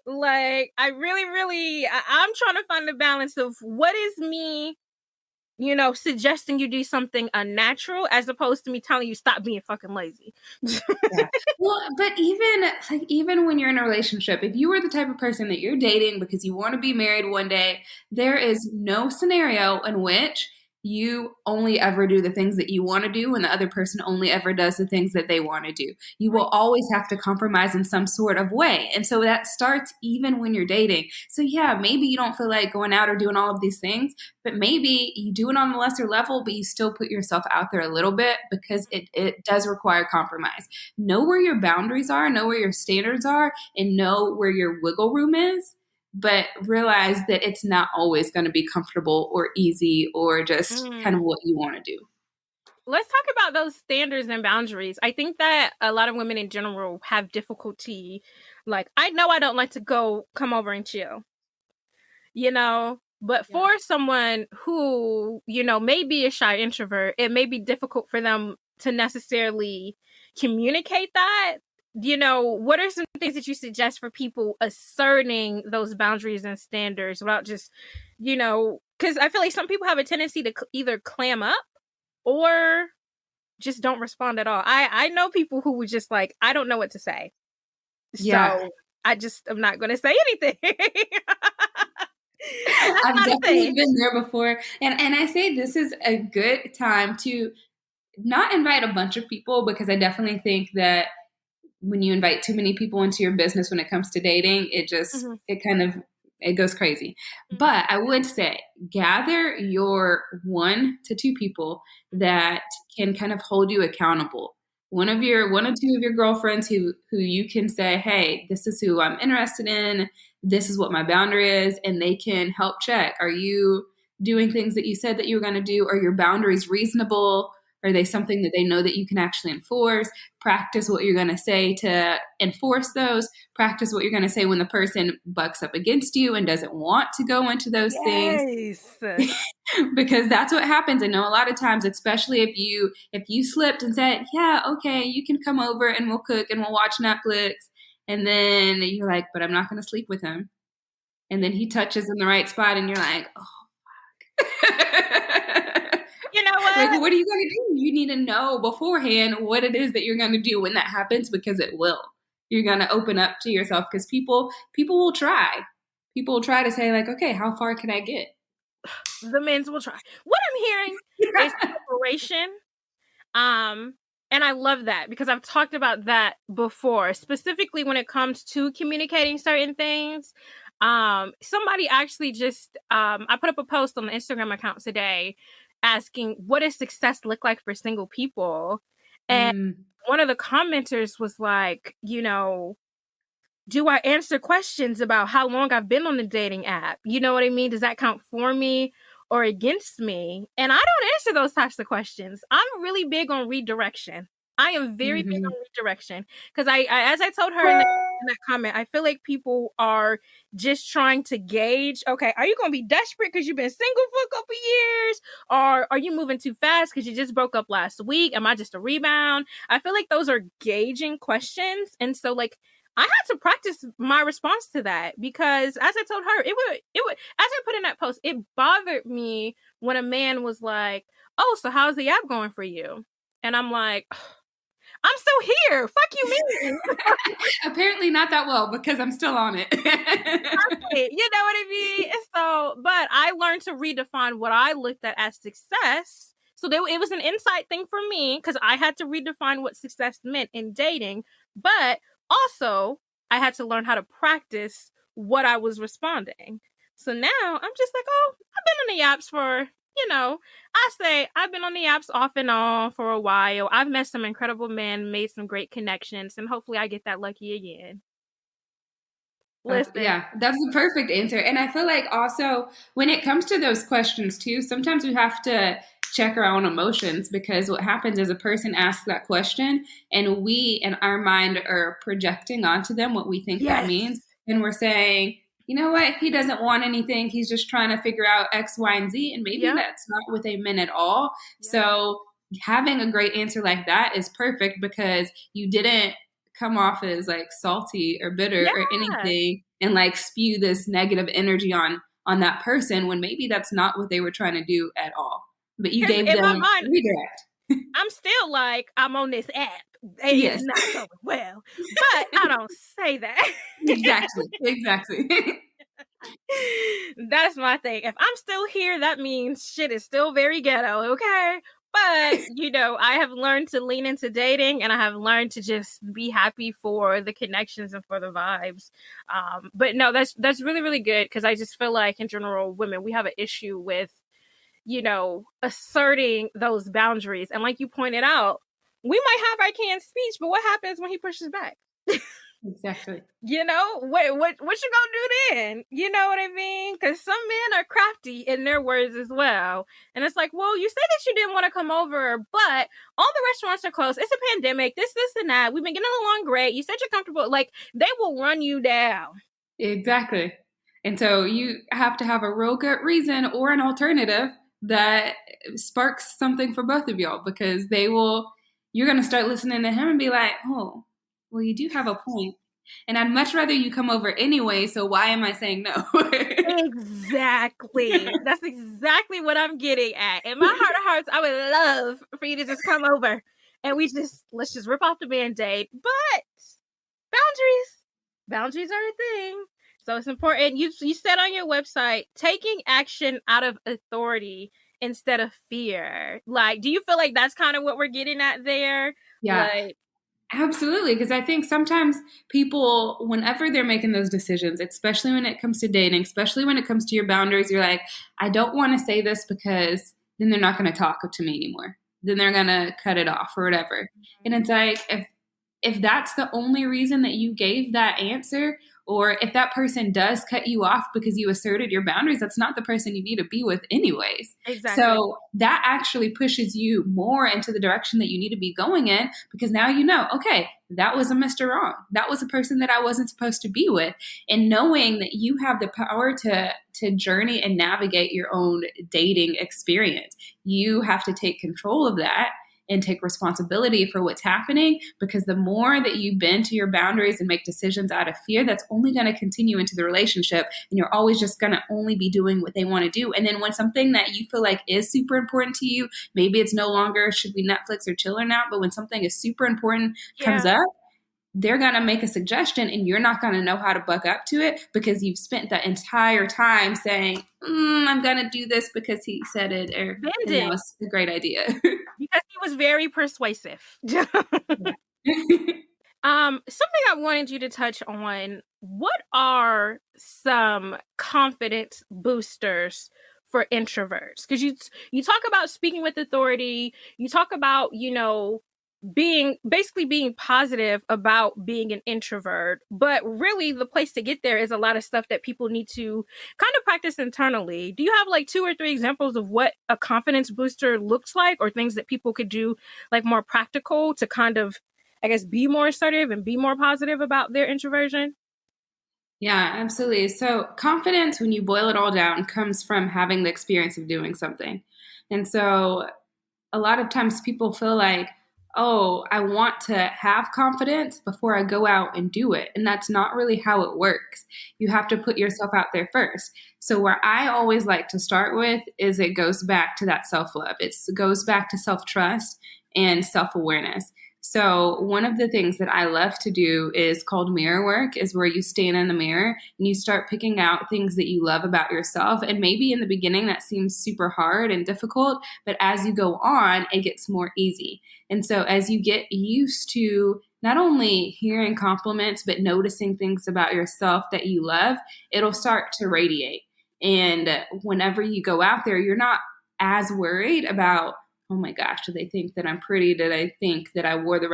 Like, I'm trying to find the balance of what is me, you know, suggesting you do something unnatural as opposed to me telling you stop being fucking lazy. Well, but even when you're in a relationship, if you are the type of person that you're dating because you want to be married one day, there is no scenario in which you only ever do the things that you want to do and the other person only ever does the things that they want to do. You will always have to compromise in some sort of way. And so that starts even when you're dating. So yeah, maybe you don't feel like going out or doing all of these things, but maybe you do it on a lesser level, but you still put yourself out there a little bit, because it does require compromise. Know where your boundaries are, know where your standards are, and know where your wiggle room is. But realize that it's not always going to be comfortable or easy or just kind of what you want to do. Let's talk about those standards and boundaries. I think that a lot of women in general have difficulty. Like, I know I don't like to come over and chill, you know, but for someone who, you know, may be a shy introvert, it may be difficult for them to necessarily communicate that. You know, what are some things that you suggest for people asserting those boundaries and standards without just, you know, because I feel like some people have a tendency to either clam up or just don't respond at all. I know people who would just like, I don't know what to say. So I'm not going to say anything. I've definitely been there before. And I say this is a good time to not invite a bunch of people, because I definitely think that when you invite too many people into your business when it comes to dating, it just, it kind of It goes crazy. But I would say gather your 1 to 2 people that can kind of hold you accountable. One or two of your girlfriends who you can say, hey, this is who I'm interested in. This is what my boundary is. And they can help check. Are you doing things that you said that you were going to do? Are your boundaries reasonable? Are they something that they know that you can actually enforce? Practice what you're going to say to enforce those. Practice what you're going to say when the person bucks up against you and doesn't want to go into those things. Because that's what happens. I know a lot of times, especially if you slipped and said, yeah, okay, you can come over and we'll cook and we'll watch Netflix. And then you're like, but I'm not going to sleep with him. And then he touches in the right spot and you're like, oh, fuck. You know what? Like, what are you going to do? You need to know beforehand what it is that you're going to do when that happens, because it will. You're going to open up to yourself, because people will try. People will try to say, like, okay, how far can I get? The men's will try. What I'm hearing is preparation. And I love that, because I've talked about that before, specifically when it comes to communicating certain things. Somebody actually just, I put up a post on the Instagram account today asking, what does success look like for single people? And one of the commenters was like, do I answer questions about how long I've been on the dating app? You know what I mean? Does that count for me or against me? And I don't answer those types of questions. I'm really big on redirection. I am very big on redirection, because I as I told her in that comment, I feel like people are just trying to gauge, okay, are you going to be desperate because you've been single for a couple years? Or are you moving too fast because you just broke up last week? Am I just a rebound? I feel like those are gauging questions. And so, like, I had to practice my response to that, because as I told her, it would, as I put in that post, it bothered me when a man was like, oh, so how's the app going for you? And I'm like, I'm still here. Fuck you mean? Apparently not that well, because I'm still on it. You know what I mean? So, but I learned to redefine what I looked at as success. So it was an insight thing for me, because I had to redefine what success meant in dating. But also, I had to learn how to practice what I was responding. So now I'm just like, oh, I've been on the apps for, I say I've been on the apps off and on for a while. I've met some incredible men, made some great connections, and hopefully I get that lucky again. Listen. Yeah, that's the perfect answer. And I feel like also when it comes to those questions too, sometimes we have to check our own emotions, because what happens is a person asks that question and we in our mind are projecting onto them what we think that means. And we're saying, you know what, he doesn't want anything. He's just trying to figure out X, Y, and Z. And maybe that's not what they meant at all. So having a great answer like that is perfect, because you didn't come off as like salty or bitter or anything and like spew this negative energy on that person, when maybe that's not what they were trying to do at all. But you gave them redirect. I'm still like, I'm on this app. It's not going well. But I don't say that. Exactly. That's my thing. If I'm still here, that means shit is still very ghetto, okay? But, I have learned to lean into dating, and I have learned to just be happy for the connections and for the vibes. But no, that's really, really good, because I just feel like in general, women, we have an issue with, asserting those boundaries. And like you pointed out, we might have our canned speech, but what happens when he pushes back? Exactly. What you gonna do then? You know what I mean? Because some men are crafty in their words as well. And it's like, well, you said that you didn't want to come over, but all the restaurants are closed. It's a pandemic, this, and that. We've been getting along great. You said you're comfortable. Like, they will run you down. Exactly. And so you have to have a real good reason or an alternative that sparks something for both of y'all, because you're going to start listening to him and be like, oh, well, you do have a point. And I'd much rather you come over anyway, so why am I saying no? Exactly. That's exactly what I'm getting at. In my heart of hearts, I would love for you to just come over and let's just rip off the Band-Aid. But boundaries are a thing. So it's important. You said on your website, taking action out of authority instead of fear. Like, do you feel like that's kind of what we're getting at there? Yeah. Like, Absolutely, because I think sometimes people, whenever they're making those decisions, especially when it comes to dating, especially when it comes to your boundaries, you're like, I don't want to say this because then they're not going to talk to me anymore. Then they're going to cut it off or whatever. And it's like, if that's the only reason that you gave that answer, or if that person does cut you off because you asserted your boundaries, that's not the person you need to be with anyways. Exactly. So that actually pushes you more into the direction that you need to be going in, because now you know, okay, that was a Mr. Wrong. That was a person that I wasn't supposed to be with. And knowing that you have the power to journey and navigate your own dating experience, you have to take control of that and take responsibility for what's happening, because the more that you bend to your boundaries and make decisions out of fear, that's only going to continue into the relationship, and you're always just going to only be doing what they want to do. And then when something that you feel like is super important to you, maybe it's no longer should we Netflix or chill or not, but when something is super important comes up, they're going to make a suggestion and you're not going to know how to buck up to it, because you've spent the entire time saying, I'm going to do this because he said it, or that was a great idea. Because he was very persuasive. Something I wanted you to touch on, what are some confidence boosters for introverts? Because you talk about speaking with authority, you talk about, being positive about being an introvert, but really the place to get there is a lot of stuff that people need to kind of practice internally. Do you have like 2 or 3 examples of what a confidence booster looks like, or things that people could do like more practical to kind of, I guess, be more assertive and be more positive about their introversion? Yeah, absolutely. So confidence, when you boil it all down, comes from having the experience of doing something. And so a lot of times people feel like, oh, I want to have confidence before I go out and do it. And that's not really how it works. You have to put yourself out there first. So where I always like to start with is it goes back to that self-love. It goes back to self-trust and self-awareness. So one of the things that I love to do is called mirror work, is where you stand in the mirror and you start picking out things that you love about yourself. And maybe in the beginning that seems super hard and difficult, but as you go on, it gets more easy. And so as you get used to not only hearing compliments, but noticing things about yourself that you love, it'll start to radiate. And whenever you go out there, you're not as worried about, oh my gosh, do they think that I'm pretty? Did I think that I wore the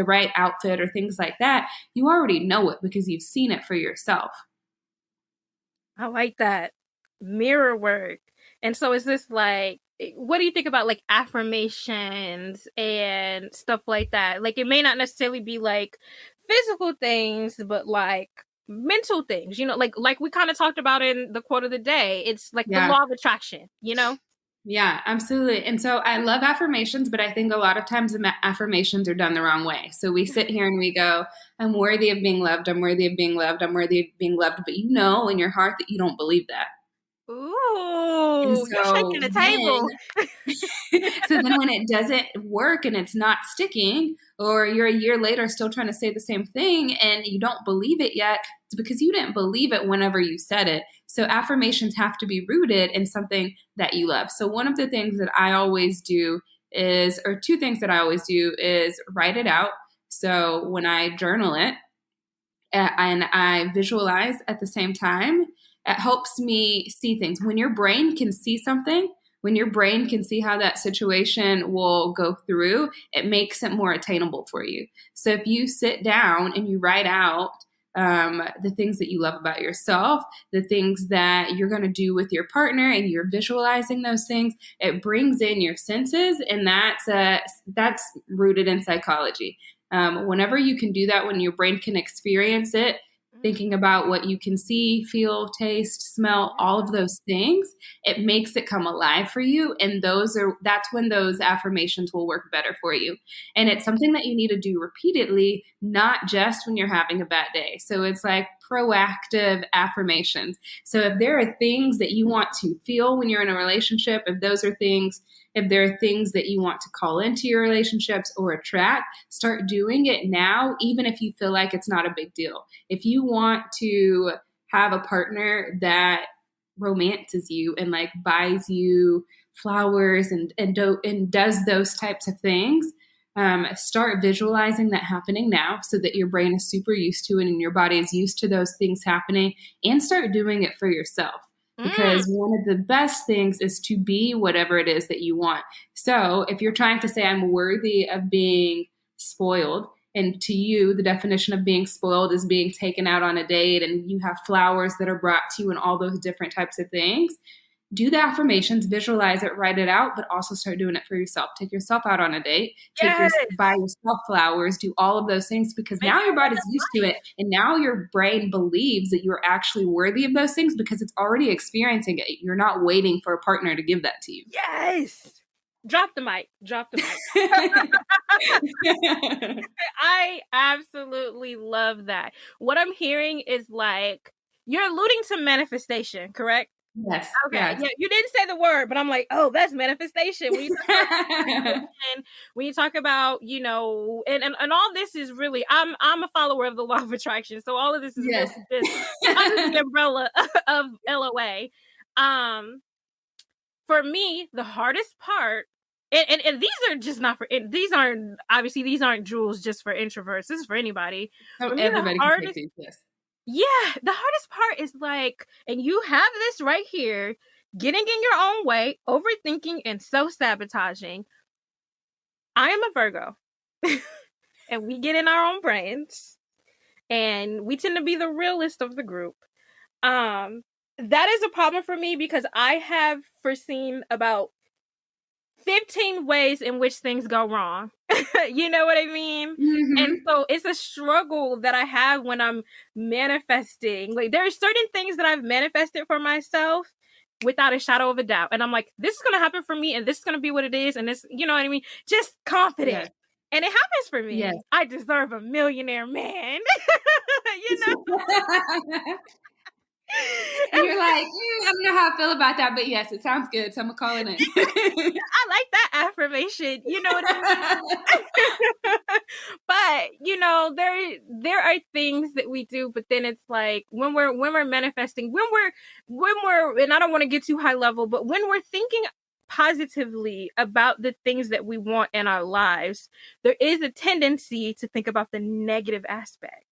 right outfit, or things like that? You already know it because you've seen it for yourself. I like that. Mirror work. And so is this like, what do you think about like affirmations and stuff like that? Like, it may not necessarily be like physical things, but like mental things, like we kind of talked about in the quote of the day. It's like the law of attraction, Yeah, absolutely. And so I love affirmations, but I think a lot of times the affirmations are done the wrong way. So we sit here and we go, I'm worthy of being loved. I'm worthy of being loved. I'm worthy of being loved. But you know in your heart that you don't believe that. Ooh, you're shaking the table. So then when it doesn't work and it's not sticking, or you're a year later still trying to say the same thing and you don't believe it yet, it's because you didn't believe it whenever you said it. So affirmations have to be rooted in something that you love. So one of the things that I always do is, or 2 things that I always do, is write it out. So when I journal it and I visualize at the same time, it helps me see things. When your brain can see something, when your brain can see how that situation will go through, it makes it more attainable for you. So if you sit down and you write out the things that you love about yourself, the things that you're going to do with your partner, and you're visualizing those things, it brings in your senses, and that's rooted in psychology. Whenever you can do that, when your brain can experience it, thinking about what you can see, feel, taste, smell, all of those things, it makes it come alive for you. And that's when those affirmations will work better for you. And it's something that you need to do repeatedly, not just when you're having a bad day. So it's like proactive affirmations. So if there are things that you want to feel when you're in a relationship, if there are things that you want to call into your relationships or attract, start doing it now, even if you feel like it's not a big deal. If you want to have a partner that romances you and like buys you flowers and does those types of things, Start visualizing that happening now so that your brain is super used to it and your body is used to those things happening, and start doing it for yourself. Because one of the best things is to be whatever it is that you want. So if you're trying to say, I'm worthy of being spoiled, and to you, the definition of being spoiled is being taken out on a date and you have flowers that are brought to you and all those different types of things, do the affirmations, visualize it, write it out, but also start doing it for yourself. Take yourself out on a date, buy yourself flowers, do all of those things, because now your body's used to it. And now your brain believes that you're actually worthy of those things because it's already experiencing it. You're not waiting for a partner to give that to you. Yes. Drop the mic. Drop the mic. I absolutely love that. What I'm hearing is like, you're alluding to manifestation, correct? Yes. Okay. Yes. Yeah, you didn't say the word, but I'm like, oh, that's manifestation. When you talk about, you know, and all this is really, I'm a follower of the law of attraction. So all of this is really just under the umbrella of LOA. For me, the hardest part, and these are just not for, these aren't jewels just for introverts. This is for anybody. Oh, For me, everybody can take these. Yes. Yeah, the hardest part is like, and you have this right here, getting in your own way, overthinking, and self-sabotaging. I am a Virgo, and we get in our own brains, and we tend to be the realist of the group. That is a problem for me because I have foreseen about 15 ways in which things go wrong. You know what I mean? Mm-hmm. And so it's a struggle that I have when I'm manifesting. Like, there are certain things that I've manifested for myself without a shadow of a doubt. And I'm like, this is going to happen for me, and this is going to be what it is. And this, you know what I mean? Just confident. Yes. And it happens for me. Yes. I deserve a millionaire man. You know? And you're like, I don't know how I feel about that, but yes, it sounds good, so I'm gonna call it in. I like that affirmation. You know what I mean? But you know, there are things that we do, but then it's like when we're manifesting, when we're, and I don't want to get too high level, but when we're thinking positively about the things that we want in our lives, there is a tendency to think about the negative aspect.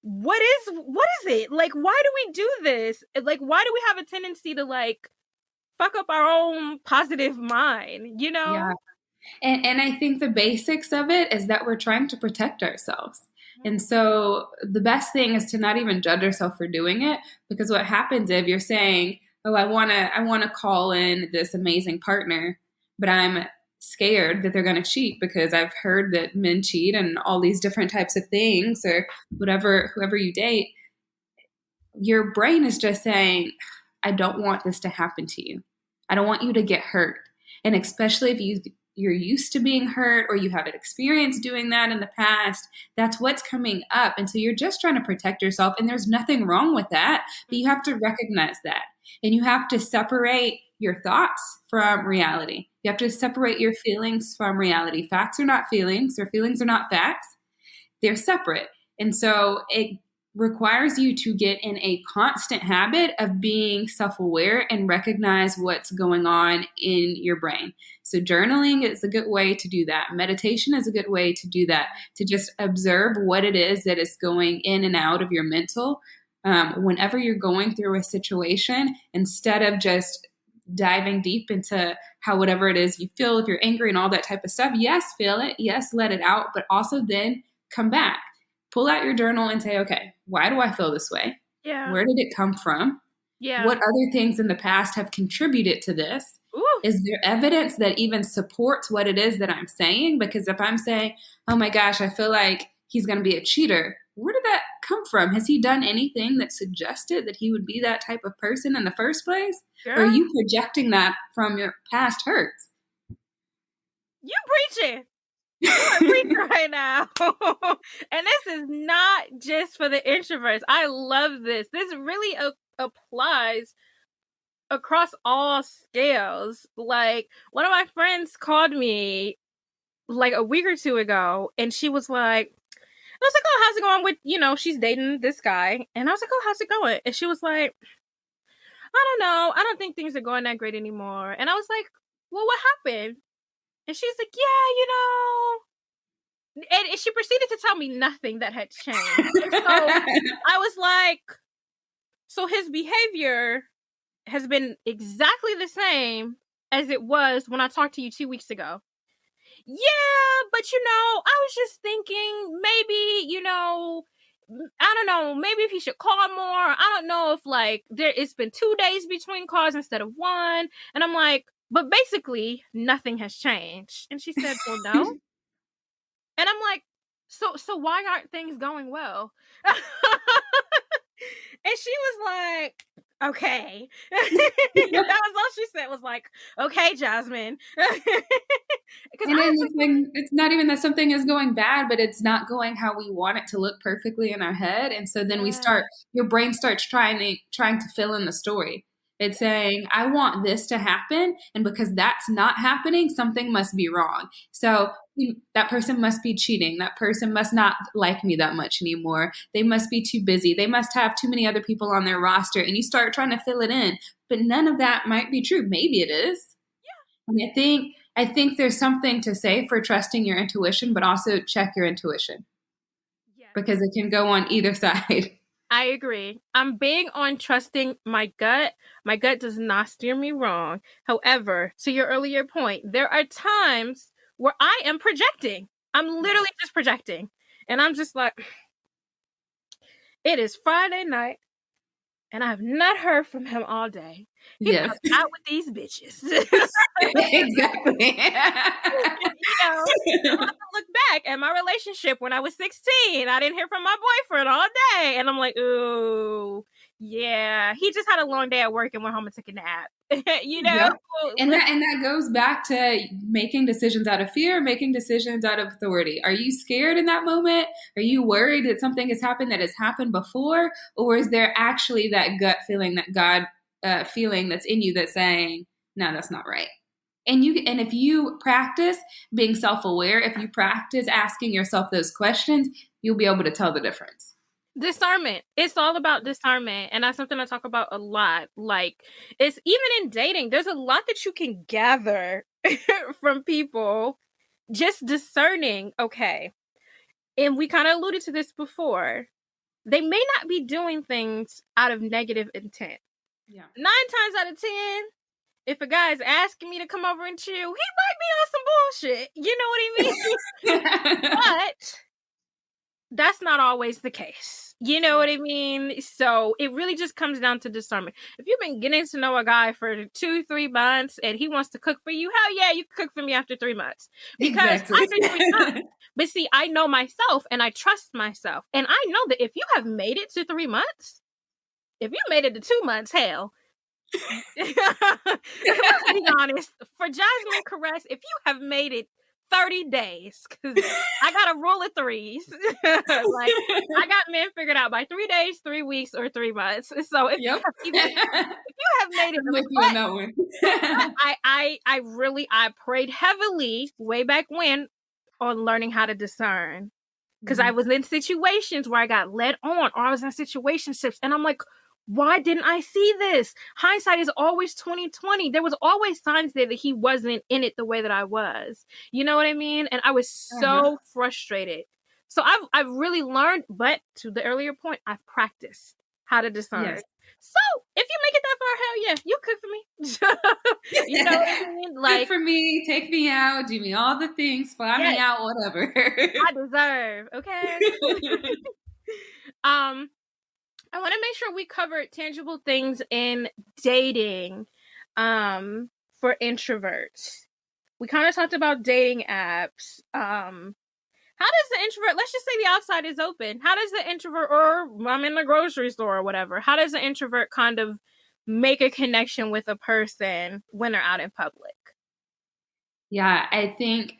What is it? Like, why do we do this? Like, why do we have a tendency to like fuck up our own positive mind, you know? Yeah. And I think the basics of it is that we're trying to protect ourselves. And so the best thing is to not even judge yourself for doing it, because what happens if you're saying, oh, I want to call in this amazing partner, but I'm scared that they're going to cheat because I've heard that men cheat and all these different types of things, or whoever you date, your brain is just saying, I don't want this to happen to you. I don't want you to get hurt. And especially if you're used to being hurt or you haven't experienced doing that in the past, that's what's coming up. And so you're just trying to protect yourself, and there's nothing wrong with that, but you have to recognize that. And you have to separate your thoughts from reality. You have to separate your feelings from reality. Facts are not feelings, or feelings are not facts. They're separate. And so it requires you to get in a constant habit of being self-aware and recognize what's going on in your brain. So journaling is a good way to do that. Meditation is a good way to do that, to just observe what it is that is going in and out of your mental whenever you're going through a situation, instead of just diving deep into how whatever it is you feel, if you're angry and all that type of stuff. Yes, feel it. Yes, let it out. But also then come back. Pull out your journal and say, okay, why do I feel this way? Yeah. Where did it come from? Yeah. What other things in the past have contributed to this? Ooh. Is there evidence that even supports what it is that I'm saying? Because if I'm saying, oh my gosh, I feel like he's going to be a cheater, where did that come from? Has he done anything that suggested that he would be that type of person in the first place? Girl, Or are you projecting that from your past hurts? You preaching. You're preaching right now. And this is not just for the introverts. I love this. This really applies across all scales. Like, one of my friends called me like a week or two ago, and she was like, I was like, oh, how's it going with, you know, she's dating this guy. And I was like, oh, how's it going? And she was like, I don't know. I don't think things are going that great anymore. And I was like, well, what happened? And she's like, yeah, you know, And she proceeded to tell me nothing that had changed. And so I was like, so his behavior has been exactly the same as it was when I talked to you 2 weeks ago. Yeah, but I was just thinking maybe, I don't know, maybe if he should call more. I don't know if it's been 2 days between calls instead of one. And I'm like, but basically nothing has changed. And she said, well, no. And I'm like, so why aren't things going well? And she was like, okay. That was all she said, was like, okay, Jazmine. It's not even that something is going bad, but it's not going how we want it to look perfectly in our head. And so then your brain starts trying to fill in the story. It's saying, I want this to happen. And because that's not happening, something must be wrong. So that person must be cheating. That person must not like me that much anymore. They must be too busy. They must have too many other people on their roster. And you start trying to fill it in. But none of that might be true. Maybe it is. Yeah. I mean, I think there's something to say for trusting your intuition, but also check your intuition. Yes. Because it can go on either side. I agree. I'm big on trusting my gut. My gut does not steer me wrong. However, to your earlier point, there are times where I am projecting. I'm literally just projecting. And I'm just like, it is Friday night, and I have not heard from him all day. He's out with these bitches. Exactly. I have to look back at my relationship when I was 16. I didn't hear from my boyfriend all day. And I'm like, ooh, yeah. He just had a long day at work and went home and took a nap. Yep. And that goes back to making decisions out of fear, making decisions out of authority. Are you scared in that moment? Are you worried that something has happened that has happened before? Or is there actually that gut feeling, that God feeling that's in you that's saying, no, that's not right? And if you practice being self-aware, if you practice asking yourself those questions, you'll be able to tell the difference. Discernment. It's all about discernment. And that's something I talk about a lot. Like, it's even in dating, there's a lot that you can gather from people just discerning, okay. And we kind of alluded to this before. They may not be doing things out of negative intent. Yeah. 9 times out of 10, if a guy is asking me to come over and chill, he might be on some bullshit. You know what I mean? But that's not always the case. You know what I mean? So it really just comes down to discernment. If you've been getting to know a guy for 2-3 months and he wants to cook for you, hell yeah, you can cook for me after 3 months. Because after 3 months. But see, I know myself and I trust myself. And I know that if you have made it to 3 months, if you made it to 2 months, hell. Let's be honest. For Jazmine Karess, if you have made it 30 days, because I got a rule of threes. I got men figured out by 3 days, 3 weeks, or 3 months. So if you have made it, I'm with you on that one. I prayed heavily way back when on learning how to discern, because I was in situations where I got led on, or I was in situationships, and I'm like, why didn't I see this? Hindsight is always 20/20. There was always signs there that he wasn't in it the way that I was. You know what I mean? And I was so frustrated. So I've really learned, but to the earlier point, I've practiced how to discern. Yes. So if you make it that far, hell yeah, you cook for me. You know what I mean? Cook for me, take me out, do me all the things, fly me out, whatever. I deserve, okay? I want to make sure we cover tangible things in dating for introverts. We kind of talked about dating apps. How does the introvert, let's just say the outside is open. How does the introvert, or I'm in the grocery store or whatever, how does the introvert kind of make a connection with a person when they're out in public? Yeah, I think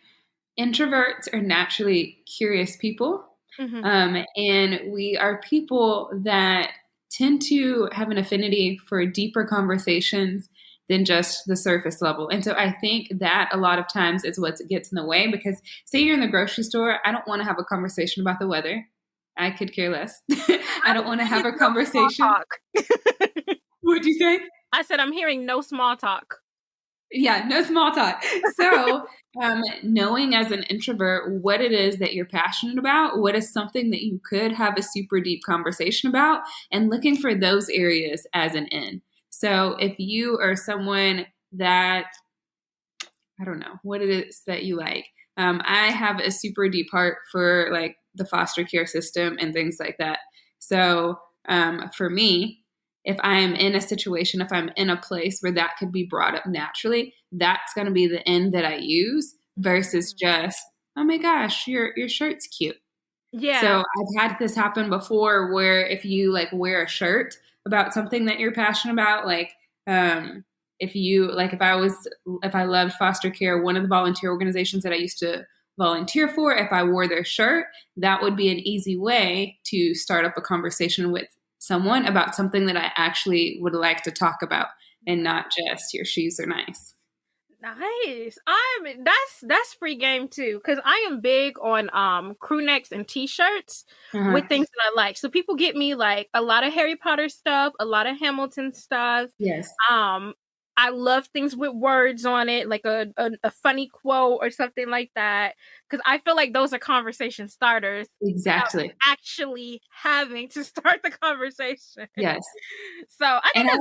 introverts are naturally curious people. Mm-hmm. And we are people that tend to have an affinity for deeper conversations than just the surface level. And so I think that a lot of times is what gets in the way, because say you're in the grocery store, I don't want to have a conversation about the weather. I could care less. I don't want to have a conversation. What'd you say? I said, I'm hearing no small talk. Yeah, no small talk. So Knowing as an introvert what it is that you're passionate about, what is something that you could have a super deep conversation about, and looking for those areas as an in. So if you are someone that, I don't know what it is that you like. I have a super deep heart for like the foster care system and things like that. So for me, if I'm in a situation, if I'm in a place where that could be brought up naturally, that's going to be the end that I use versus just, oh my gosh, your shirt's cute. Yeah. So I've had this happen before where if you like wear a shirt about something that you're passionate about, like if I loved foster care, one of the volunteer organizations that I used to volunteer for, if I wore their shirt, that would be an easy way to start up a conversation with someone about something that I actually would like to talk about and not just your shoes are nice. Nice. That's free game too, because I am big on crew necks and t-shirts with things that I like. So people get me like a lot of Harry Potter stuff, a lot of Hamilton stuff. Yes. I love things with words on it, like a funny quote or something like that, because I feel like those are conversation starters. Exactly. Actually having to start the conversation. Yes. So I think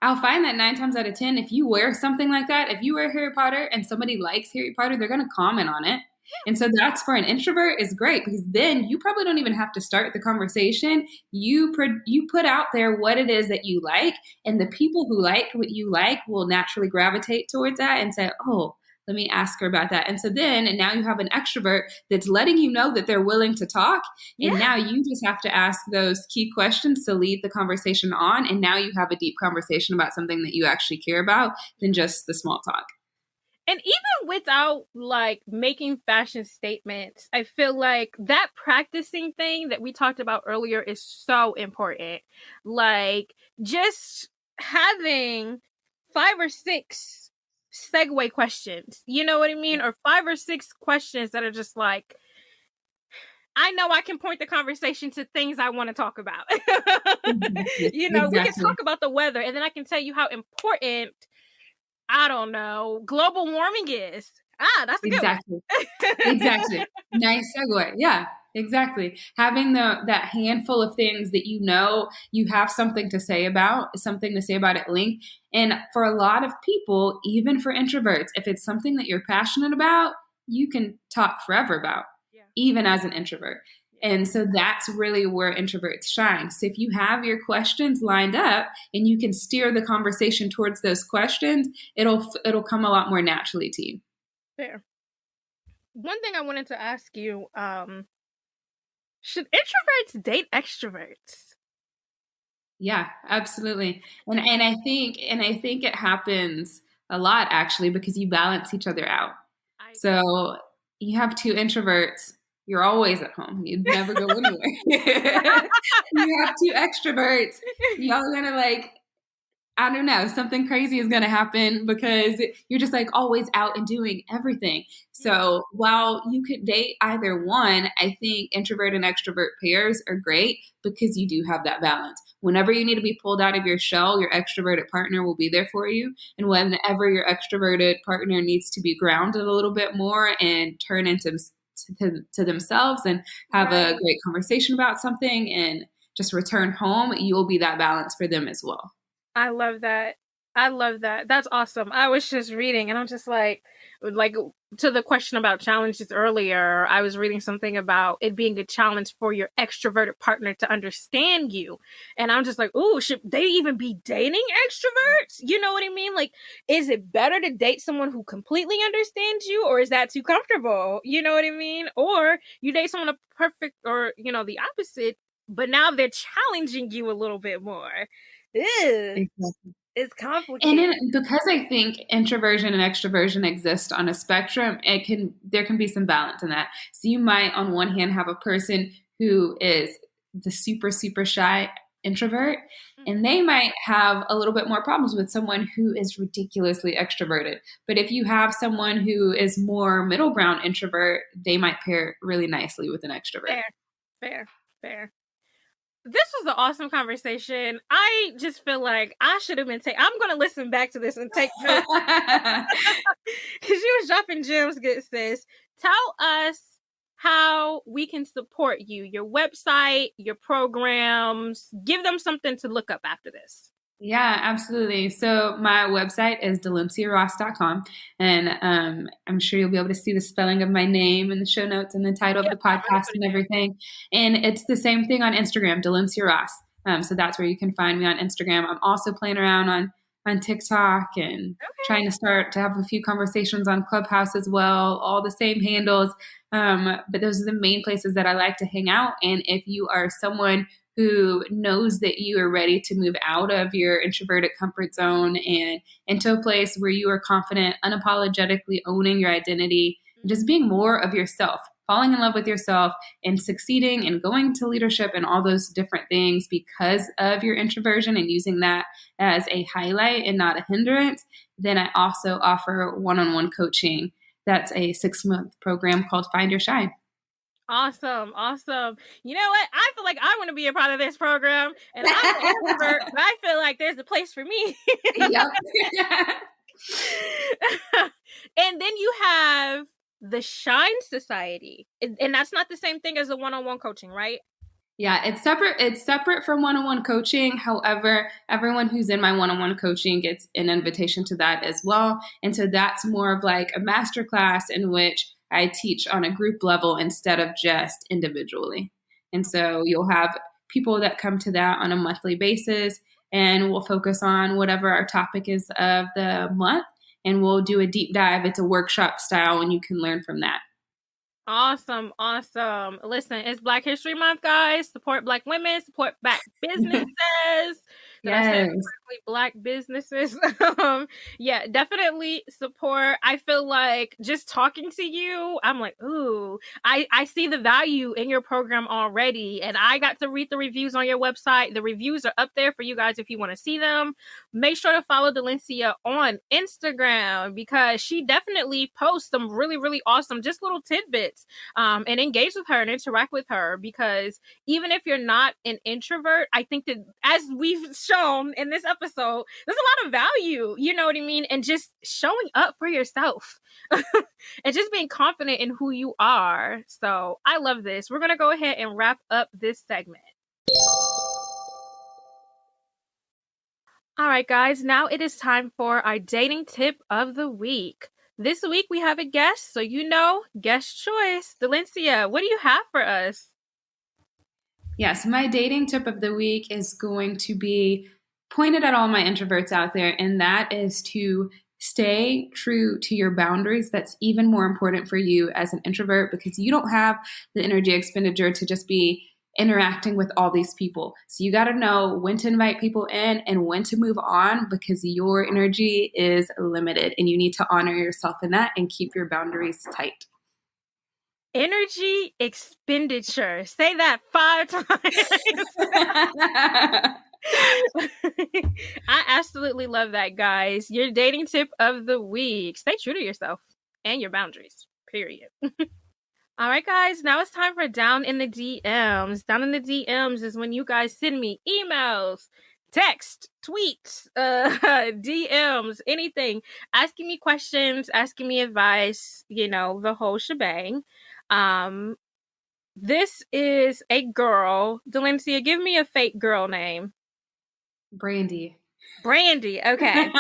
I'll find that 9 times out of 10, if you wear something like that, if you wear Harry Potter and somebody likes Harry Potter, they're going to comment on it. And so that's for an introvert is great because then you probably don't even have to start the conversation. You put out there what it is that you like, and the people who like what you like will naturally gravitate towards that and say, oh, let me ask her about that. And so then now you have an extrovert that's letting you know that they're willing to talk. And now you just have to ask those key questions to lead the conversation on. And now you have a deep conversation about something that you actually care about than just the small talk. And even without like making fashion statements, I feel like that practicing thing that we talked about earlier is so important. Like just having 5 or 6 segue questions, you know what I mean? Or 5 or 6 questions that are just like, I know I can point the conversation to things I want to talk about. You know, we can talk about the weather and then I can tell you how important, I don't know, global warming is. That's a good one. Exactly. Nice segue. Yeah, exactly. Having that handful of things that you know you have something to say about at length. And for a lot of people, even for introverts, if it's something that you're passionate about, you can talk forever about, even as an introvert. And so that's really where introverts shine. So if you have your questions lined up and you can steer the conversation towards those questions, it'll come a lot more naturally to you. Fair. One thing I wanted to ask you, should introverts date extroverts? Yeah, absolutely. And I think it happens a lot actually because you balance each other out. So you have 2 introverts, you're always at home. You'd never go anywhere. You have 2 extroverts, y'all are gonna like, I don't know, something crazy is gonna happen because you're just like always out and doing everything. So while you could date either one, I think introvert and extrovert pairs are great because you do have that balance. Whenever you need to be pulled out of your shell, your extroverted partner will be there for you. And whenever your extroverted partner needs to be grounded a little bit more and turn into to themselves and have a great conversation about something and just return home, you'll be that balance for them as well. I love that. That's awesome. I was just reading and I'm just like to the question about challenges earlier, I was reading something about it being a challenge for your extroverted partner to understand you. And I'm just like, ooh, should they even be dating extroverts? You know what I mean? Like, is it better to date someone who completely understands you, or is that too comfortable? You know what I mean? Or you date someone perfect, or, you know, the opposite, but now they're challenging you a little bit more. Exactly. It's complicated. And because I think introversion and extroversion exist on a spectrum, there can be some balance in that. So you might, on one hand, have a person who is the super, super shy introvert, and they might have a little bit more problems with someone who is ridiculously extroverted. But if you have someone who is more middle ground introvert, they might pair really nicely with an extrovert. Fair. This was an awesome conversation. I just feel like I should have been I'm going to listen back to this and take notes. Because dropping gems, good sis. Tell us how we can support you, your website, your programs. Give them something to look up after this. Yeah, absolutely. So my website is DalenciaRoss.com, and I'm sure you'll be able to see the spelling of my name in the show notes and the title of the podcast and everything. And it's the same thing on Instagram, Dalencia Ross. So that's where you can find me on Instagram. I'm also playing around on TikTok and trying to start to have a few conversations on Clubhouse as well, all the same handles. But those are the main places that I like to hang out. And if you are someone who knows that you are ready to move out of your introverted comfort zone and into a place where you are confident, unapologetically owning your identity, and just being more of yourself, falling in love with yourself and succeeding and going to leadership and all those different things because of your introversion and using that as a highlight and not a hindrance, then I also offer one-on-one coaching. That's a 6-month program called Find Your Shine. Awesome. You know what? I feel like I want to be a part of this program, and I'm an introvert, but I feel like there's a place for me. Yep. And then you have the Shine Society, and that's not the same thing as the one-on-one coaching, right? Yeah, it's separate. It's separate from one-on-one coaching. However, everyone who's in my one-on-one coaching gets an invitation to that as well. And so that's more of like a masterclass in which I teach on a group level instead of just individually. And so you'll have people that come to that on a monthly basis, and we'll focus on whatever our topic is of the month, and we'll do a deep dive. It's a workshop style, and you can learn from that. Awesome. Listen, it's Black History Month, guys. Support Black women, support Black businesses. Yes. Black businesses. Yeah, definitely support. I feel like just talking to you, I'm like, ooh, I see the value in your program already. And I got to read the reviews on your website. The reviews are up there for you guys if you want to see them. Make sure to follow Dalencia on Instagram because she definitely posts some really, really awesome, just little tidbits. And engage with her and interact with her because even if you're not an introvert, I think that as we've shown in this episode, there's a lot of value, you know what I mean? And just showing up for yourself and just being confident in who you are. So I love this. We're going to go ahead and wrap up this segment. All right, guys, now it is time for our dating tip of the week. This week we have a guest, so guest choice. Dalencia, what do you have for us? Yes, my dating tip of the week is going to be pointed at all my introverts out there, and that is to stay true to your boundaries. That's even more important for you as an introvert because you don't have the energy expenditure to just be interacting with all these people. So you got to know when to invite people in and when to move on because your energy is limited and you need to honor yourself in that and keep your boundaries tight. Energy expenditure. Say that 5 times. I absolutely love that, guys. Your dating tip of the week. Stay true to yourself and your boundaries. Period. All right, guys, now it's time for Down in the DMs. Down in the DMs is when you guys send me emails, text, tweets, DMs, anything, asking me questions, asking me advice, the whole shebang. This is a girl. Dalencia, give me a fake girl name. Brandy. Okay.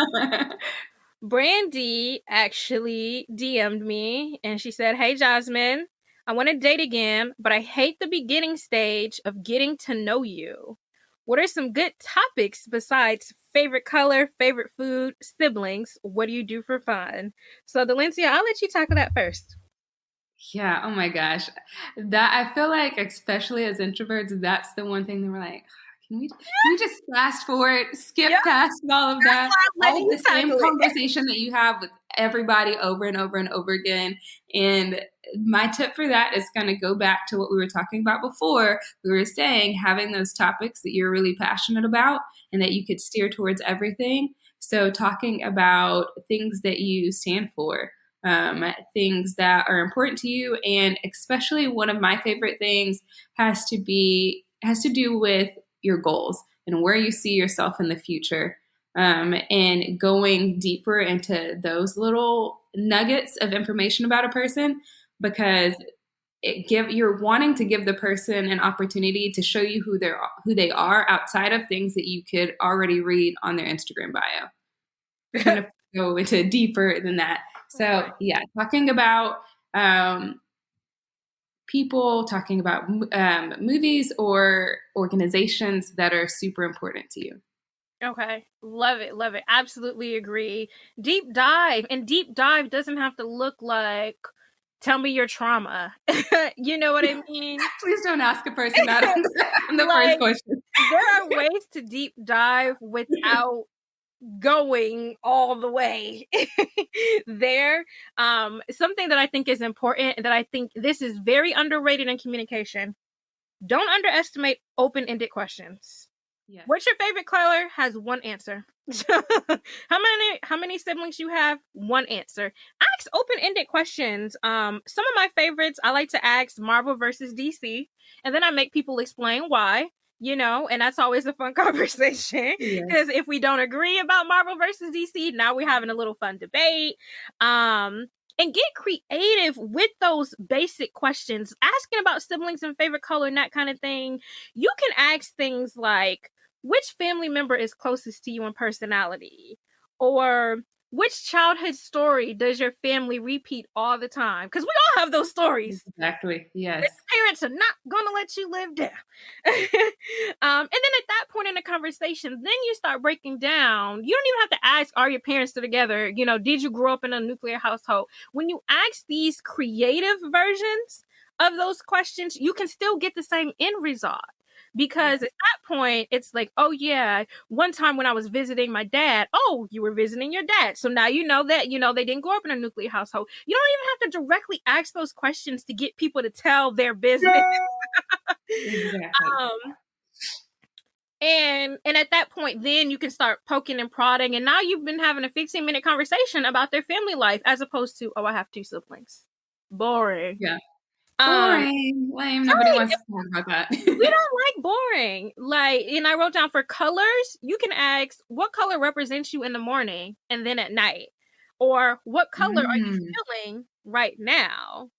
Brandy actually DM'd me and she said, "Hey, Jazmine, I want to date again, but I hate the beginning stage of getting to know you. What are some good topics besides favorite color, favorite food, siblings? What do you do for fun?" So, Dalencia, I'll let you tackle that first. Yeah, oh my gosh. That I feel like, especially as introverts, that's the one thing that we're like, can we just fast forward, skip past all of that, all the same conversation that you have with everybody over and over and over again. And my tip for that is going to go back to what we were talking about before. We were saying having those topics that you're really passionate about and that you could steer towards everything. So talking about things that you stand for, things that are important to you. And especially one of my favorite things has to do with your goals and where you see yourself in the future. and going deeper into those little nuggets of information about a person, because you're wanting to give the person an opportunity to show you who they are outside of things that you could already read on their Instagram bio. We're going to go into deeper than that. So yeah, talking about people, talking about movies or organizations that are super important to you. Okay. Love it. Love it. Absolutely agree. Deep dive. And deep dive doesn't have to look like, tell me your trauma. You know what I mean? Please don't ask a person that on the first question. There are ways to deep dive without going all the way there. Something that I think is important, that I think this is very underrated in communication. Don't underestimate open-ended questions. Yes. What's your favorite color? Has one answer. How many siblings you have? One answer. Ask open-ended questions. Some of my favorites, I like to ask Marvel versus DC, and then I make people explain why. And that's always a fun conversation, because if we don't agree about Marvel versus DC, now we're having a little fun debate. And get creative with those basic questions, asking about siblings and favorite color and that kind of thing. You can ask things like, which family member is closest to you in personality? Or which childhood story does your family repeat all the time? Because we all have those stories. Exactly. Yes. Your parents are not going to let you live down. And then at that point in the conversation, then you start breaking down. You don't even have to ask, are your parents still together? Did you grow up in a nuclear household? When you ask these creative versions of those questions, you can still get the same end result. Because at that point, it's like, oh, yeah, one time when I was visiting my dad, oh, you were visiting your dad. So now you know that, they didn't grow up in a nuclear household. You don't even have to directly ask those questions to get people to tell their business. Exactly. And at that point, then you can start poking and prodding. And now you've been having a 15-minute conversation about their family life, as opposed to, oh, I have 2 siblings. Boring. Yeah. Boring. Lame. Nobody wants to talk about that. We don't like boring. And I wrote down for colors, you can ask, what color represents you in the morning and then at night? Or what color are you feeling right now?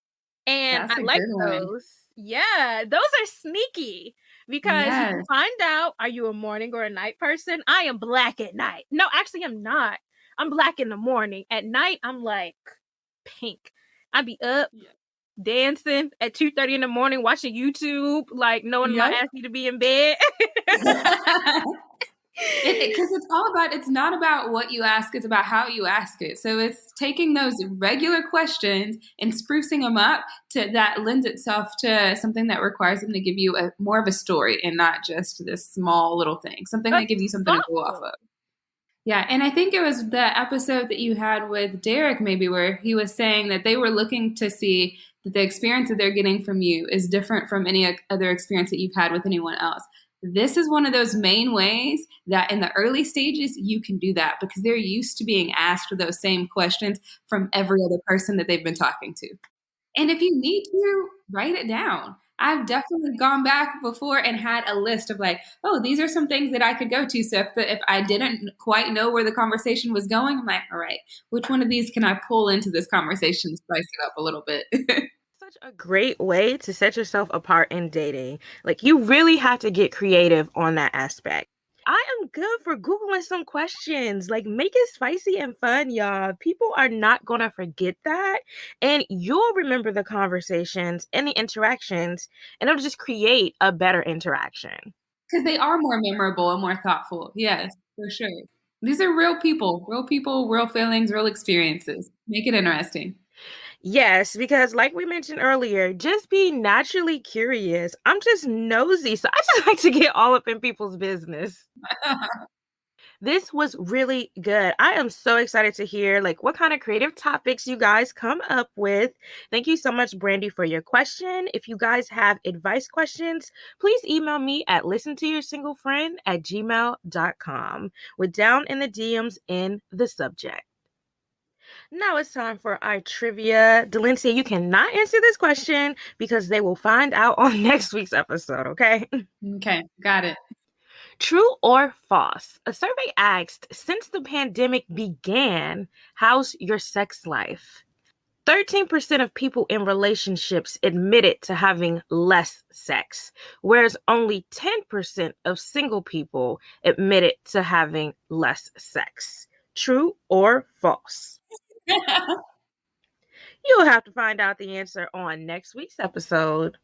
And I like those. Yeah, those are sneaky, because you can find out, are you a morning or a night person? I am black at night. No, actually, I'm not. I'm black in the morning. At night, I'm like pink. I be up. Yeah. Dancing at 2:30 in the morning, watching YouTube, knowing my ass need to be in bed. Because it's not about what you ask, it's about how you ask it. So it's taking those regular questions and sprucing them up that lends itself to something that requires them to give you more of a story, and not just this small little thing, something that gives you something to go off of. Yeah, and I think it was the episode that you had with Derek, maybe, where he was saying that they were looking to see that the experience that they're getting from you is different from any other experience that you've had with anyone else. This is one of those main ways that in the early stages you can do that, because they're used to being asked those same questions from every other person that they've been talking to. And if you need to, write it down. I've definitely gone back before and had a list of oh, these are some things that I could go to. So if I didn't quite know where the conversation was going, I'm like, all right, which one of these can I pull into this conversation and spice it up a little bit? Such a great way to set yourself apart in dating. You really have to get creative on that aspect. I am good for Googling some questions. Make it spicy and fun, y'all. People are not going to forget that. And you'll remember the conversations and the interactions, and it'll just create a better interaction. Because they are more memorable and more thoughtful. Yes, for sure. These are real people, real feelings, real experiences. Make it interesting. Yes, because like we mentioned earlier, just be naturally curious. I'm just nosy, so I just like to get all up in people's business. This was really good. I am so excited to hear what kind of creative topics you guys come up with. Thank you so much, Brandy, for your question. If you guys have advice questions, please email me at ListenToYourSingleFriend@gmail.com with down in the DMs in the subject. Now it's time for our trivia. Dalencia, you cannot answer this question because they will find out on next week's episode, okay? Okay, got it. True or false? A survey asked, since the pandemic began, how's your sex life? 13% of people in relationships admitted to having less sex, whereas only 10% of single people admitted to having less sex. True or false? You'll have to find out the answer on next week's episode.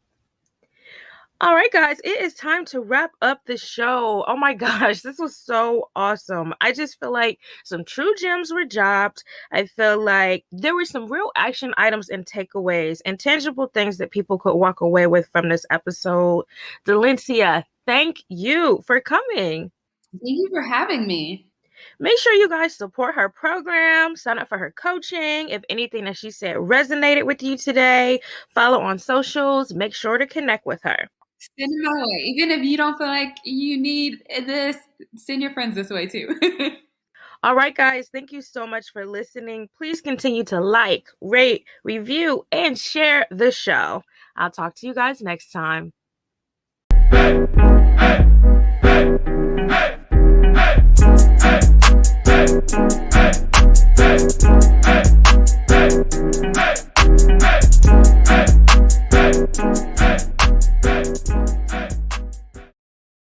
All right, guys, it is time to wrap up the show. Oh my gosh, this was so awesome. I just feel like some true gems were dropped. I feel like there were some real action items and takeaways and tangible things that people could walk away with from this episode. Dalencia, thank you for coming. Thank you for having me. Make sure you guys support her program, sign up for her coaching. If anything that she said resonated with you today, follow on socials. Make sure to connect with her. Send them my way. Even if you don't feel like you need this, send your friends this way too. All right, guys, thank you so much for listening. Please continue to like, rate, review, and share the show. I'll talk to you guys next time.